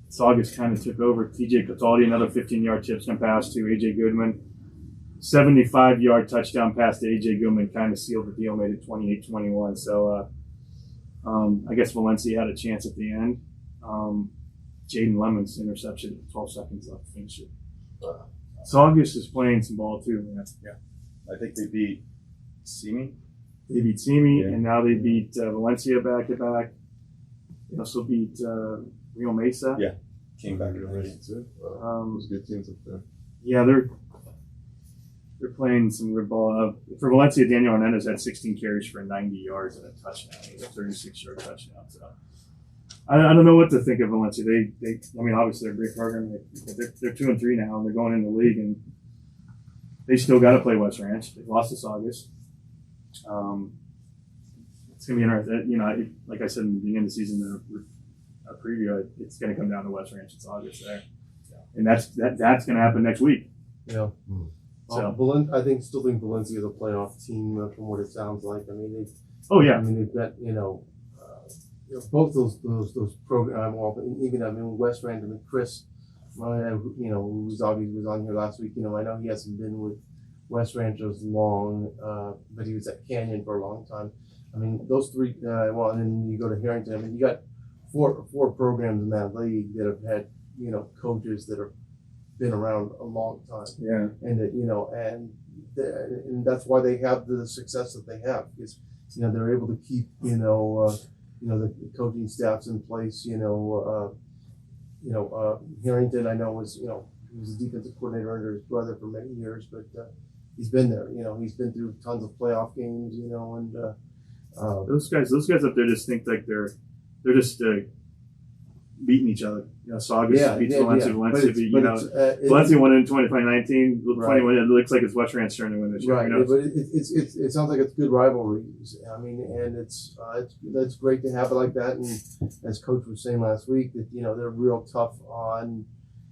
Saugus kind of took over. TJ Cataldi, another 15-yard touchdown pass to AJ Goodman. 75-yard touchdown pass to AJ Goodman kind of sealed the deal, made it 28-21. So I guess Valencia had a chance at the end. Jaden Lemon's interception, 12 seconds left to finish it. Saugus is playing some ball too, man. I think they beat Simi. They beat Simi, Yeah. and now they beat Valencia back to back. They also beat Rio Mesa. Yeah. Came back already. That's it. Um, Those good teams up there. Yeah, they're playing some good ball. For Valencia, Daniel Hernandez had 16 carries for 90 yards and a touchdown. It was a 36-yard touchdown. So I don't know what to think of Valencia. They I mean, obviously they're a great program. They're 2-3 now, and they're going into the league, and they still got to play West Ranch. They lost to Saugus. It's gonna be interesting. You know, like I said in the beginning of the season, a preview. It's gonna come down to West Ranch. It's August there, and that's gonna happen next week. Yeah. So I still think Valencia is a playoff team from what it sounds like. I mean, they've got both those programs. Well, even West Ranch. I mean, Chris, who was on here last week. I know he hasn't been with West Ranch as long, but he was at Canyon for a long time. I mean, those three. And then you go to Harrington. I mean, you got four programs in that league that have had coaches that have been around a long time. yeah, And and that's why they have the success that they have, because they're able to keep the coaching staffs in place. Harrington, I know, was he was a defensive coordinator under his brother for many years, but he's been there. He's been through tons of playoff games. And those guys up there just think like they're just beating each other. Saugus beats Valencia. Valencia beat Valencia won in 2019. 21. It looks like it's West Ranch trying to win this year. Right, but it sounds like it's good rivalries. I mean, and it's great to have it like that. And as Coach was saying last week, that they're real tough on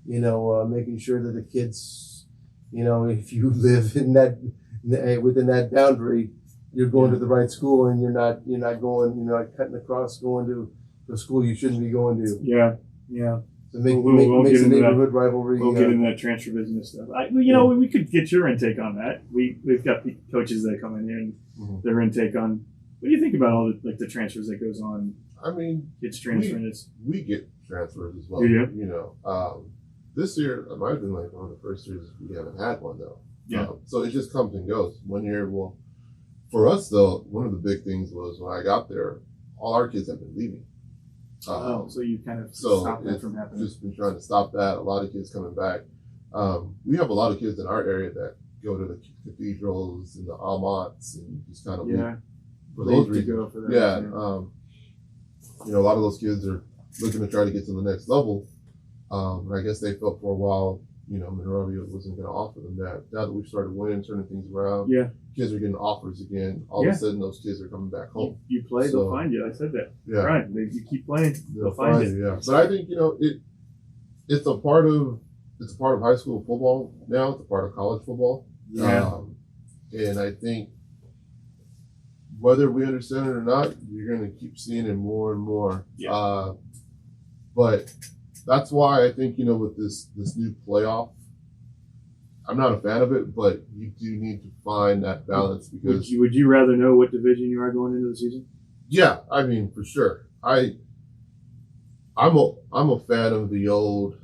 making sure that the kids, if you live in that within that boundary, you're going to the right school, and you're not cutting across going to the school you shouldn't be going to. Yeah. So We'll makes get a into neighborhood rivalry. We'll get into that transfer business stuff. We could get your intake on that. We've got the coaches that come in here and their intake on. What do you think about all the transfers that goes on? I mean, Kids transferring. we get transfers as well. You do? This year it might have been like one of the first years we haven't had one though. Yeah. So it just comes and goes. 1 year, for us though, one of the big things was when I got there, all our kids have been leaving. So you kind of So stop that it's from happening. just been trying to stop that. A lot of kids coming back. We have a lot of kids in our area that go to the cathedrals and the Almonts and just kind of leave for those reasons. Go for that. A lot of those kids are looking to try to get to the next level. And I guess they felt for a while, Monrovia wasn't going to offer them that. Now that we've started winning, turning things around, kids are getting offers again. All of a sudden, those kids are coming back home. You play, they'll find you. I said that. Yeah. Right. You keep playing, they'll find you. Yeah. But I think it's a part of high school football now. It's a part of college football. Yeah. And I think whether we understand it or not, you're going to keep seeing it more and more. Yeah. But that's why I think, with this new playoff, I'm not a fan of it, but you do need to find that balance because would you rather know what division you are going into the season? Yeah, I mean, for sure. I'm a fan of the old,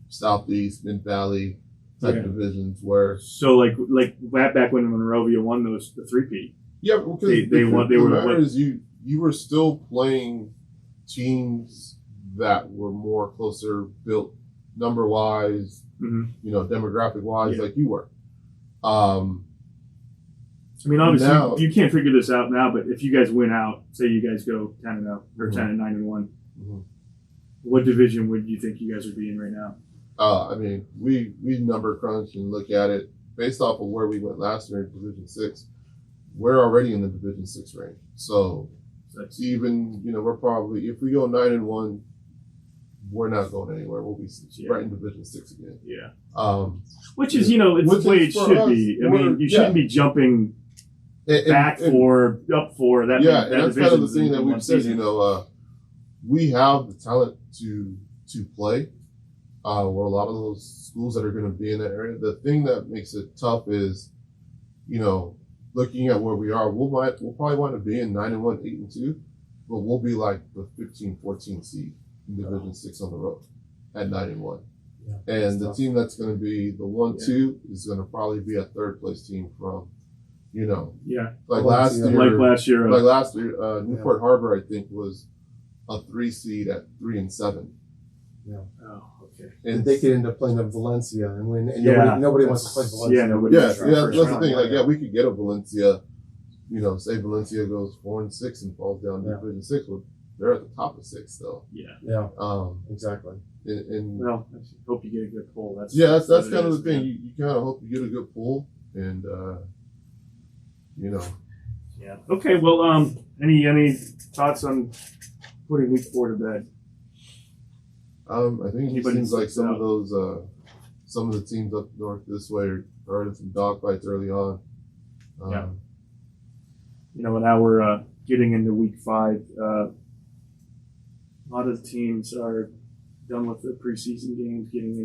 Southeast, Mid Valley type divisions where. So like back when Monrovia won the three-peat. Yeah, because you were still playing teams that were more closer built number wise, demographic wise, like you were. I mean, obviously, you can't figure this out now, but if you guys win out, say you guys go 10-0 or 10-9-1, what division would you think you guys would be in right now? I mean, we number crunch and look at it based off of where we went last year in Division 6. We're already in the Division 6 range, so that's even we're probably, if we go 9-1, we're not going anywhere. We'll be right in Division 6 again. Yeah. Which is it's the way it should be. I mean, you shouldn't be jumping up for that. Yeah, and that's kind of the thing that we've said. We have the talent to play. Where a lot of those schools that are going to be in that area. The thing that makes it tough is, looking at where we are, we'll probably want to be in 9-1, 8-2, but we'll be like the 15, 14 seed in Division 6 on the road at 9-1. And the team that's going to be the 1-2 is going to probably be a third place team from, like last year. Newport Harbor, I think, was a 3 seed at 3-7. Yeah. Oh, okay. And they could end up playing a Valencia and win. And nobody wants to play Valencia. Yeah, nobody. that's the thing. Like, we could get a Valencia. Say Valencia goes 4-6 and falls down to Division 6. Well, they're at the top of 6 though. Yeah. Exactly. Well, I hope you get a good pull. That's kind of the thing. You kind of hope you get a good pull, and Yeah. Okay. Well, any thoughts on putting week 4 to bed? I think it seems like some of the teams up north this way are in some dogfights early on. Now we're getting into week 5. A lot of the teams are done with the preseason games, getting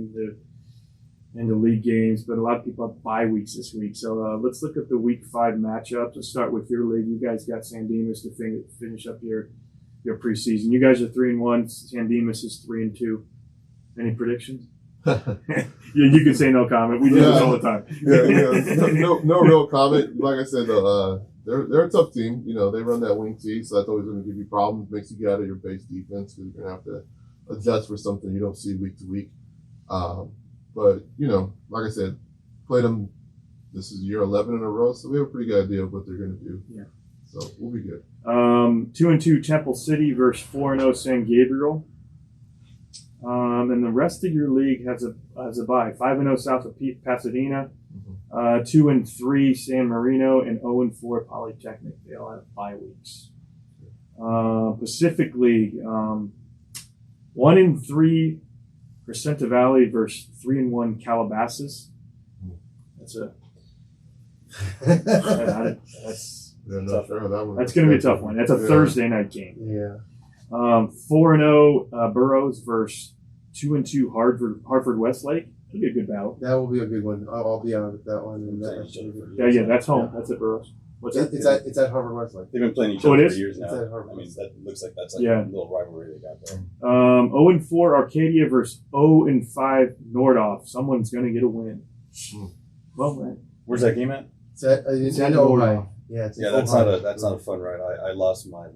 into league games, but a lot of people have bye weeks this week. So let's look at the week 5 matchups. Let's start with your league. You guys got San Dimas to finish up your preseason. You guys are 3-1. San Dimas is 3-2. Any predictions? You can say no comment. We do this all the time. No real comment. Like I said, they're a tough team. They run that wing T, so that's always going to give you problems. Makes you get out of your base defense because you're going to have to adjust for something you don't see week to week. But like I said, played them. This is year 11 in a row, so we have a pretty good idea of what they're going to do. Yeah. So we'll be good. 2-2 Temple City versus 4-0 San Gabriel. And the rest of your league has a bye. 5-0 South of Pasadena, 2-3 San Marino, and 0-4 Polytechnic. They all have bye weeks. Pacific League, 1-3 Crescenta Valley versus 3-1 Calabasas. That's that's going to be a tough one. That's a Thursday night game. Yeah. 4-0 Burroughs versus 2-2 Hartford Westlake. That'll be a good battle. That will be a good one. I'll be on with that one. And That's home. That's at Burroughs. It's at Harvard Westlake. They've been playing each other for years now. I mean, that looks like that's a little rivalry they got there. 0-4 Arcadia versus 0-5 Nordhoff. Someone's going to get a win. Well, man. Where's that game at? It's at Nordhoff. Yeah, that's not a fun ride. I lost my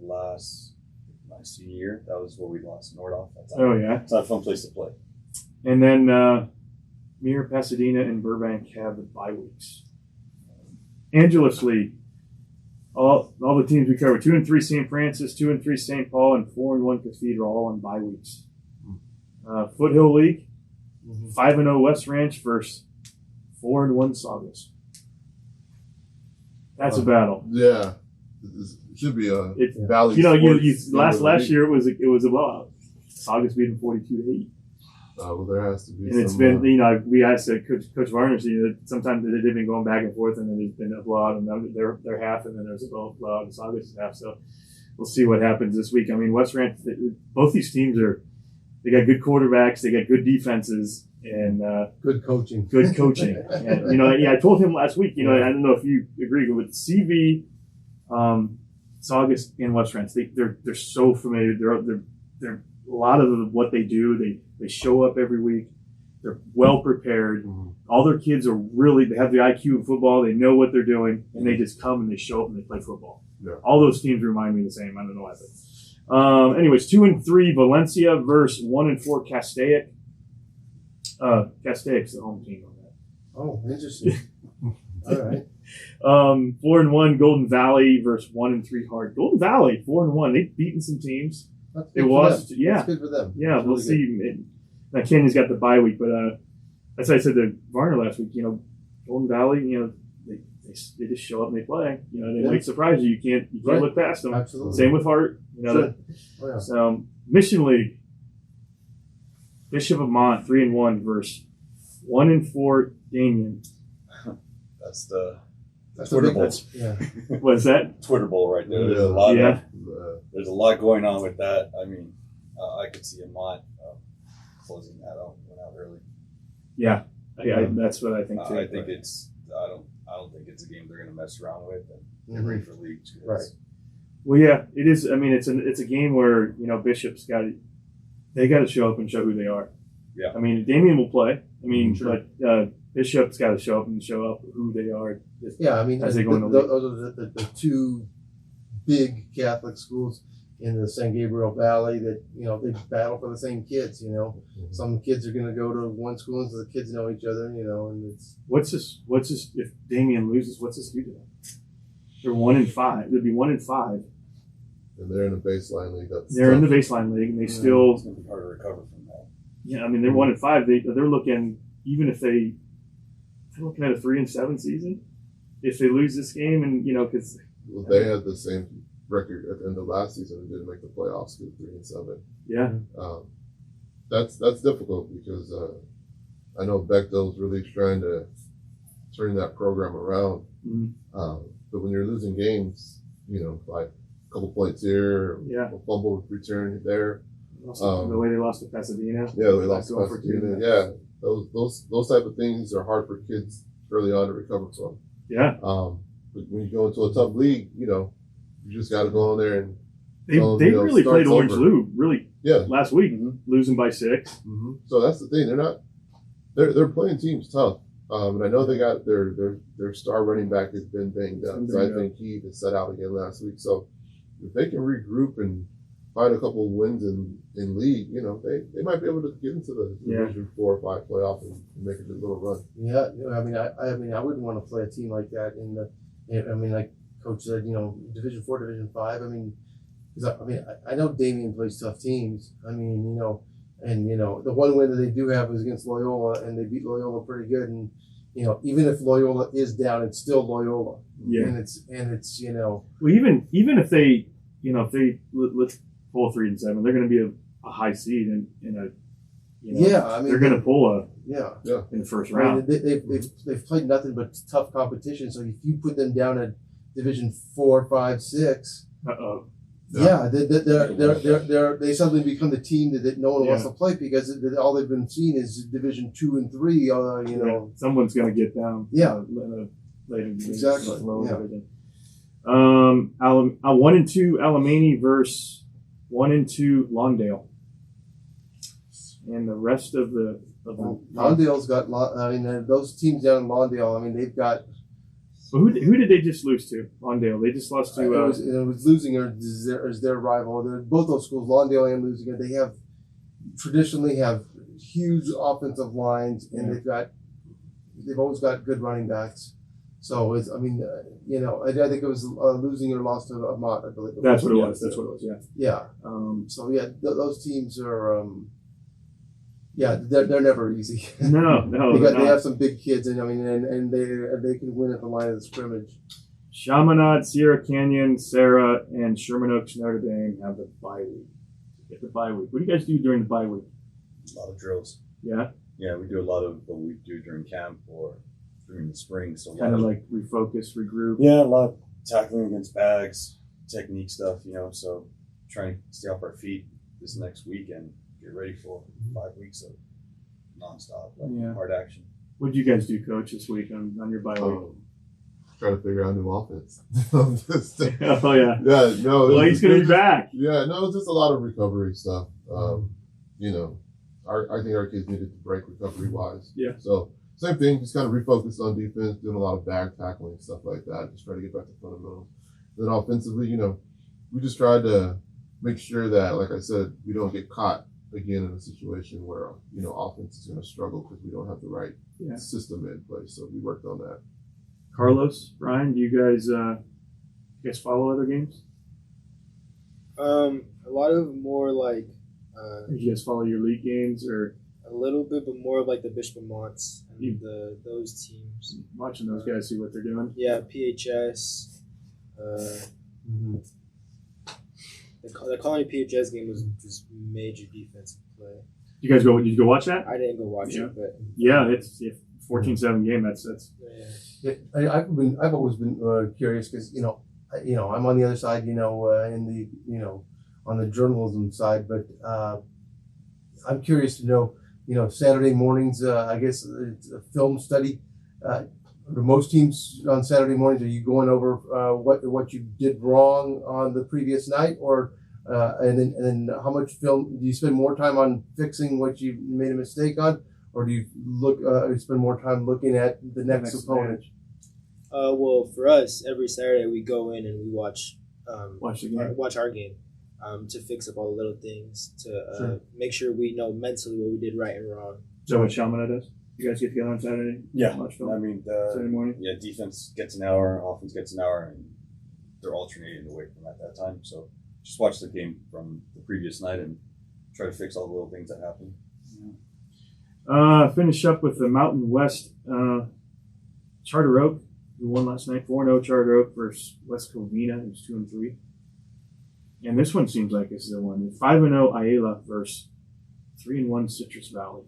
senior year. That was where we lost Nordhoff. It's not a fun place to play. And then Mir, Pasadena, and Burbank have the bye weeks. Angeles League. All the teams we covered: 2-3 St. Francis, 2-3 St. Paul, and 4-1 Cathedral, all on bye weeks. Foothill League, 5-0 West Ranch versus 4-1 Saugus. That's a battle. Yeah, it should be a valley. Last year it was a blowout. Saugus beat them 42-8. Well, there has to be. And it's been, we asked Coach Varner, sometimes they've been going back and forth, and then there's been a blowout, and then they're half, and then there's a blowout, and Saugus is half. So we'll see what happens this week. I mean, West Ranch, both these teams they got good quarterbacks, they got good defenses, and good coaching. And, I told him last week, I don't know if you agree, but with CV, Saugus, and West Ranch, they're so familiar. They're a lot of what they do. They show up every week. They're well prepared. All their kids they have the IQ of football. They know what they're doing, and they just come and they show up and they play football. Yeah. All those teams remind me of the same. I don't know why. Anyways, 2-3 Valencia versus 1-4 Castaic. Castaic's the home team on that. Oh, interesting. All right. 4-1 Golden Valley versus 1-3 Hard. Golden Valley 4-1. They've beaten some teams. That's good for them. Yeah, we'll see. Now Kenny's got the bye week, but as I said to Varner last week, Golden Valley, they just show up and they play. They might surprise you. You can't look past them. Absolutely. Same with Hart. So Mission League, Bishop of Mont 3-1 versus 1-4 Damien. That's the That's Twitter Bowl. Yeah. What's that? Twitter Bowl right there. There's a lot going on with that. I mean, I could see Mont closing that out early. Yeah, that's what I think too. I think I don't think it's a game they're going to mess around with and get ready for leagues. Right. Well, yeah, it is. I mean, it's a game where Bishop's got to show up and show who they are. Yeah. I mean, Damien will play. I mean, but Bishop's got to show up and show up who they are. Yeah, I mean, As they go in the league. those are the two big Catholic schools in the San Gabriel Valley that, you know, they battle for the same kids, you know. Some kids are going to go to one school and so the kids know each other, you know, and it's... What's this, if Damien loses, what's this do to them? They're 1-5. They'd be 1-5. And they're in the baseline league. They're in the baseline league, and they still... It's going to be hard to recover from that. Yeah, I mean, they're 1-5. They're looking, even if they're looking at a 3-7 season. If they lose this game, and, you know, because... Well, they had the same record at the end of last season and didn't make the playoffs with 3-7. Yeah. That's difficult because I know Bechtel's really trying to turn that program around. But when you're losing games, you know, by a couple points here, a fumble return there. The way they lost to Pasadena. Yeah, they lost to Pasadena. Yeah, those type of things are hard for kids early on to recover from. Yeah. But when you go into a tough league, you know, you just got to go in there and they really played Orange Lou last week, losing by 6. So that's the thing. They're playing teams tough. And I know they got their star running back has been banged up. So I think he even set out again last week. So if they can regroup and find a couple of wins in league, you know, they might be able to get into the Division 4 or 5 playoff and make a good little run. Yeah, I mean, I wouldn't want to play a team like that like Coach said, you know, Division 4, Division 5. I mean, because I know Damien plays tough teams. I mean, you know, and you know, the one win that they do have is against Loyola, and they beat Loyola pretty good. And you know, even if Loyola is down, it's still Loyola. Yeah, and it's you know, well, even if they, you know, if they let's pull 3-7, they're going to be a high seed in a. You know, I mean, they're going to pull yeah in the first round. They've played nothing but tough competition. So if you put them down at Division 4, 5, 6, they suddenly become the team that no one wants to play because all they've been seen is Division 2 and 3. You know, someone's going to get down. Yeah, later division, exactly. Division. 1-2 Alemany versus 1-2 Lawndale. And the rest of the Lawndale's got. I mean, those teams down in Lawndale. I mean, they've got. Well, who did they just lose to? Lawndale. They just lost to. It was Lusinger is their rival. Both those schools, Lawndale and Lusinger, they have traditionally have huge offensive lines, and they've always got good running backs. So it's. I mean, you know, I think it was Lusinger lost to Amat, I believe. That's what it was. That's what it was. Yeah. Yeah. So those teams are. They're never easy. No, they have some big kids, and I mean, and they can win at the line of the scrimmage. Chaminade, Sierra Canyon, Sarah, and Sherman Oaks, Notre Dame have the bye week. Get the bye week. What do you guys do during the bye week? A lot of drills. Yeah. Yeah, we do a lot of what we do during camp or during the spring. So kind of like refocus, regroup. Yeah, a lot of tackling against bags, technique stuff. You know, so trying to stay off our feet this next weekend. Get ready for 5 weeks of nonstop, hard action. What did you guys do, Coach, this week on your bye week? Try to figure out a new offense. Oh yeah. Yeah, no. Well, he's gonna be back. Yeah, no, it's just a lot of recovery stuff. You know, I think our kids needed to break recovery wise. Yeah. So same thing, just kind of refocus on defense, doing a lot of bag tackling and stuff like that. Just try to get back to fundamentals. Then offensively, you know, we just tried to make sure that, like I said, we don't get caught again in a situation where, you know, offense is going to struggle because we don't have the right system in place. So we worked on that. Carlos, Ryan, do you guys follow other games? A lot of more like. Do you guys follow your league games or? A little bit, but more of like the Bishop Monts and those teams. Watching those guys, see what they're doing. Yeah, PHS. The Colony PHS game was just major defensive play. Did you go watch that? I didn't go watch it, but it's 14-7 game. That's I've always been curious because you know I'm on the other side, in the on the journalism side, but I'm curious to know, Saturday mornings. I guess it's a film study. Most teams on Saturday mornings, are you going over what you did wrong on the previous night, or And then how much film do you spend more time on fixing what you made a mistake on, or do you spend more time looking at the next opponent? Well, for us, every Saturday we go in and we watch Watch the game. watch our game to fix up all the little things to Sure. make sure we know mentally what we did right and wrong. Is that what Chaminade does? You guys get together on Saturday? Yeah, Watch film? I mean, Saturday morning? yeah, defense gets an hour, offense gets an hour, and they're alternating away from at that time. So just watch the game from the previous night and try to fix all the little things that happen. Finish up with the Mountain West Charter Oak, who won last night. 4-0 Charter Oak versus West Covina, who's 2-3. And this one seems like this is the one. 5-0 Ayala versus 3-1 Citrus Valley.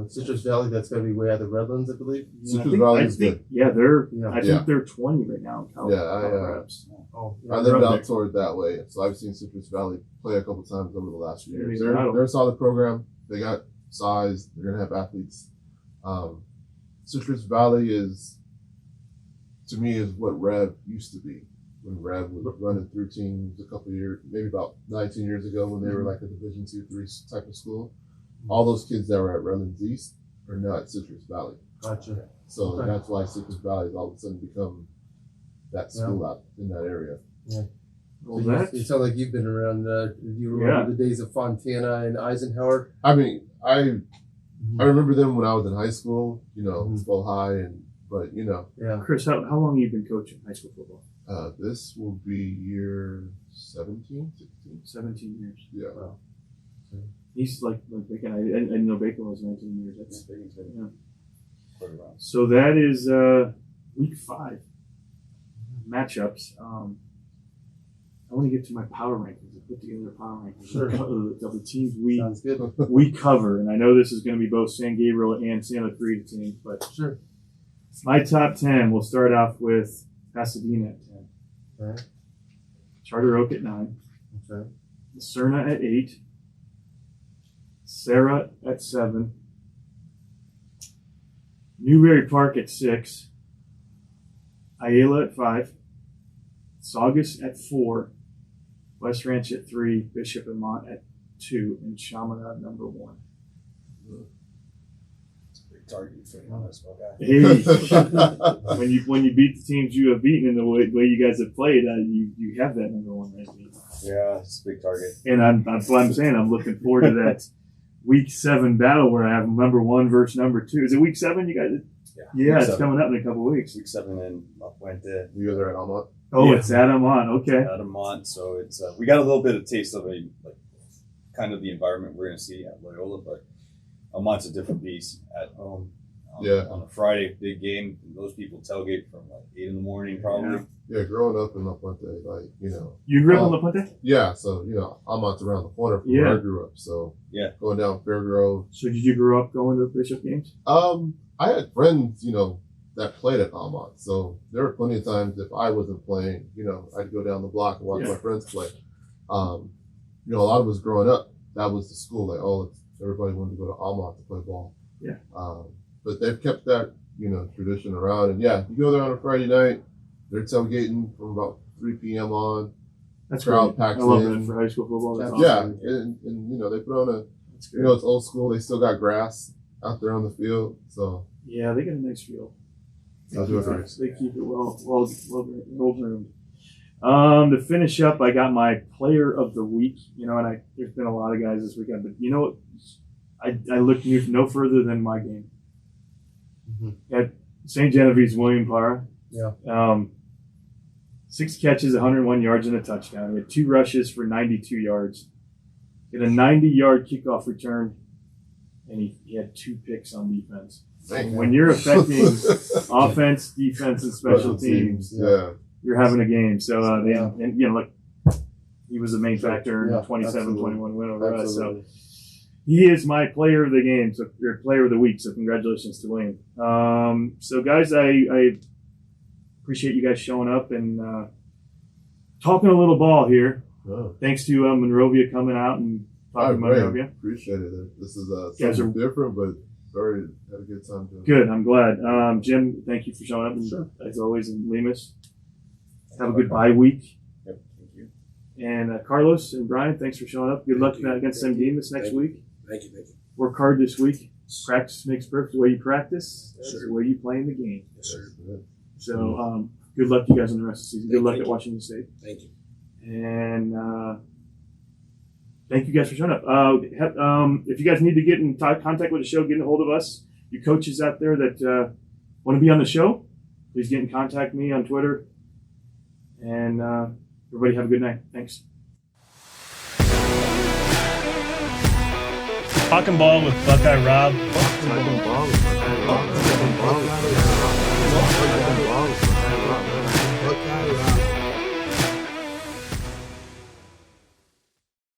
Citrus Valley, that's going to be way out of the Redlands, I believe. Citrus Valley is good. Yeah, they're. Yeah. I think they're 20 right now. In Reps. Oh, I lived out toward that way, so I've seen Citrus Valley play a couple times over the last few years. They're a solid program. They got size. They're gonna have athletes. Citrus Valley is, to me, is what Rev used to be when Rev was running through teams a couple of years, maybe about 19 years ago, when they were like a Division 2-3 type of school. All those kids that were at Redlands East are now at Citrus Valley. Gotcha. So that's why Citrus Valley has all of a sudden become that school out in that area. Yeah. Well, So you sound like you've been around. You remember the days of Fontana and Eisenhower? I mean, I remember them when I was in high school, Bow High, but Yeah. Chris, how long have you been coaching high school football? This will be year 17, 16. 17 years. Yeah. Wow. He's like Bacon. I didn't know Bacon was 19 years. That's Bacon's been yeah. quite around. So that is week 5 matchups. I want to get to my power rankings. I put together a power rankings of the teams Sounds good. we cover, and I know this is going to be both San Gabriel and Santa Cruz teams, but Sure. my top 10. We'll start off with Pasadena at 10, Okay. Charter Oak at 9, Okay. Cerna at 8, Sarah at 7, Newberry Park at 6, Ayala at 5, Saugus at 4, West Ranch at 3, Bishop and Mont at 2, and Chaminade number 1. It's a big target for you, this Buckeye. Hey, when you beat the teams you have beaten in the way you guys have played, you have that number 1 ranking. Yeah, it's a big target. And that's what I'm saying. I'm looking forward to that week 7 battle where I have number 1 versus number 2. Is it week 7? You guys? Yeah, it's 7. coming up in a couple of weeks. Week 7 in La Puente. You guys are at Almont? Oh, it's Adamont. Okay. Adamont. So it's we got a little bit of taste of kind of the environment we're going to see at Loyola, but Almont's a different beast at home. On a Friday, big game. Those people tailgate from 8 in the morning probably. Yeah, growing up in La Puente, You grew up in La Puente? Yeah, so, Almont's around the corner from where I grew up. So, going down Fairgrove. So did you grow up going to Bishop games? I had friends, that played at Almont. So there were plenty of times if I wasn't playing, I'd go down the block and watch my friends play. A lot of us growing up, that was the school. Everybody wanted to go to Almont to play ball. Yeah. But they've kept that, tradition around. And you go there on a Friday night, they're tailgating from about 3 p.m. on. That's crowd great. packs I love in. that for high school football. That's Yeah, awesome. and they put on That's great. it's old school. They still got grass out there on the field. So Yeah, they got a nice field. they'll do it nice. They keep it well groomed. To finish up, I got my player of the week. And there's been a lot of guys this weekend, but you know what? I looked no further than my game. At St. Genevieve's William Parra. Yeah. 6 catches, 101 yards, and a touchdown. He had 2 rushes for 92 yards. He had a 90-yard kickoff return, and he had 2 picks on defense. When you're affecting offense, defense, and special teams, you're having a game. So, look, he was the main factor in the 27-21 win over us. So he is my player of the game, or player of the week. So congratulations to Wayne. So guys, I appreciate you guys showing up and talking a little ball here. Oh. Thanks to Monrovia coming out and talking Monrovia. Appreciate it. This is Guys something different, but had a good time doing it. Good, I'm glad. Jim, thank you for showing up. And Sure. as always, in Lemus. Have a good bye week. Yep, thank you. And Carlos and Brian, thanks for showing up. Good luck against MD this next week. Thank you. Work hard this week. Practice makes perfect. The way you practice, that's the way you play in the game. Yes, sir. So good luck to you guys on the rest of the season. Good luck Thank at you. Washington State. Thank you. And thank you guys for showing up. If you guys need to get in contact with the show, get a hold of us. You coaches out there that want to be on the show, please get in contact with me on Twitter. And everybody have a good night. Thanks. Talkin Ball with Buckeye Rob. Talkin Ball with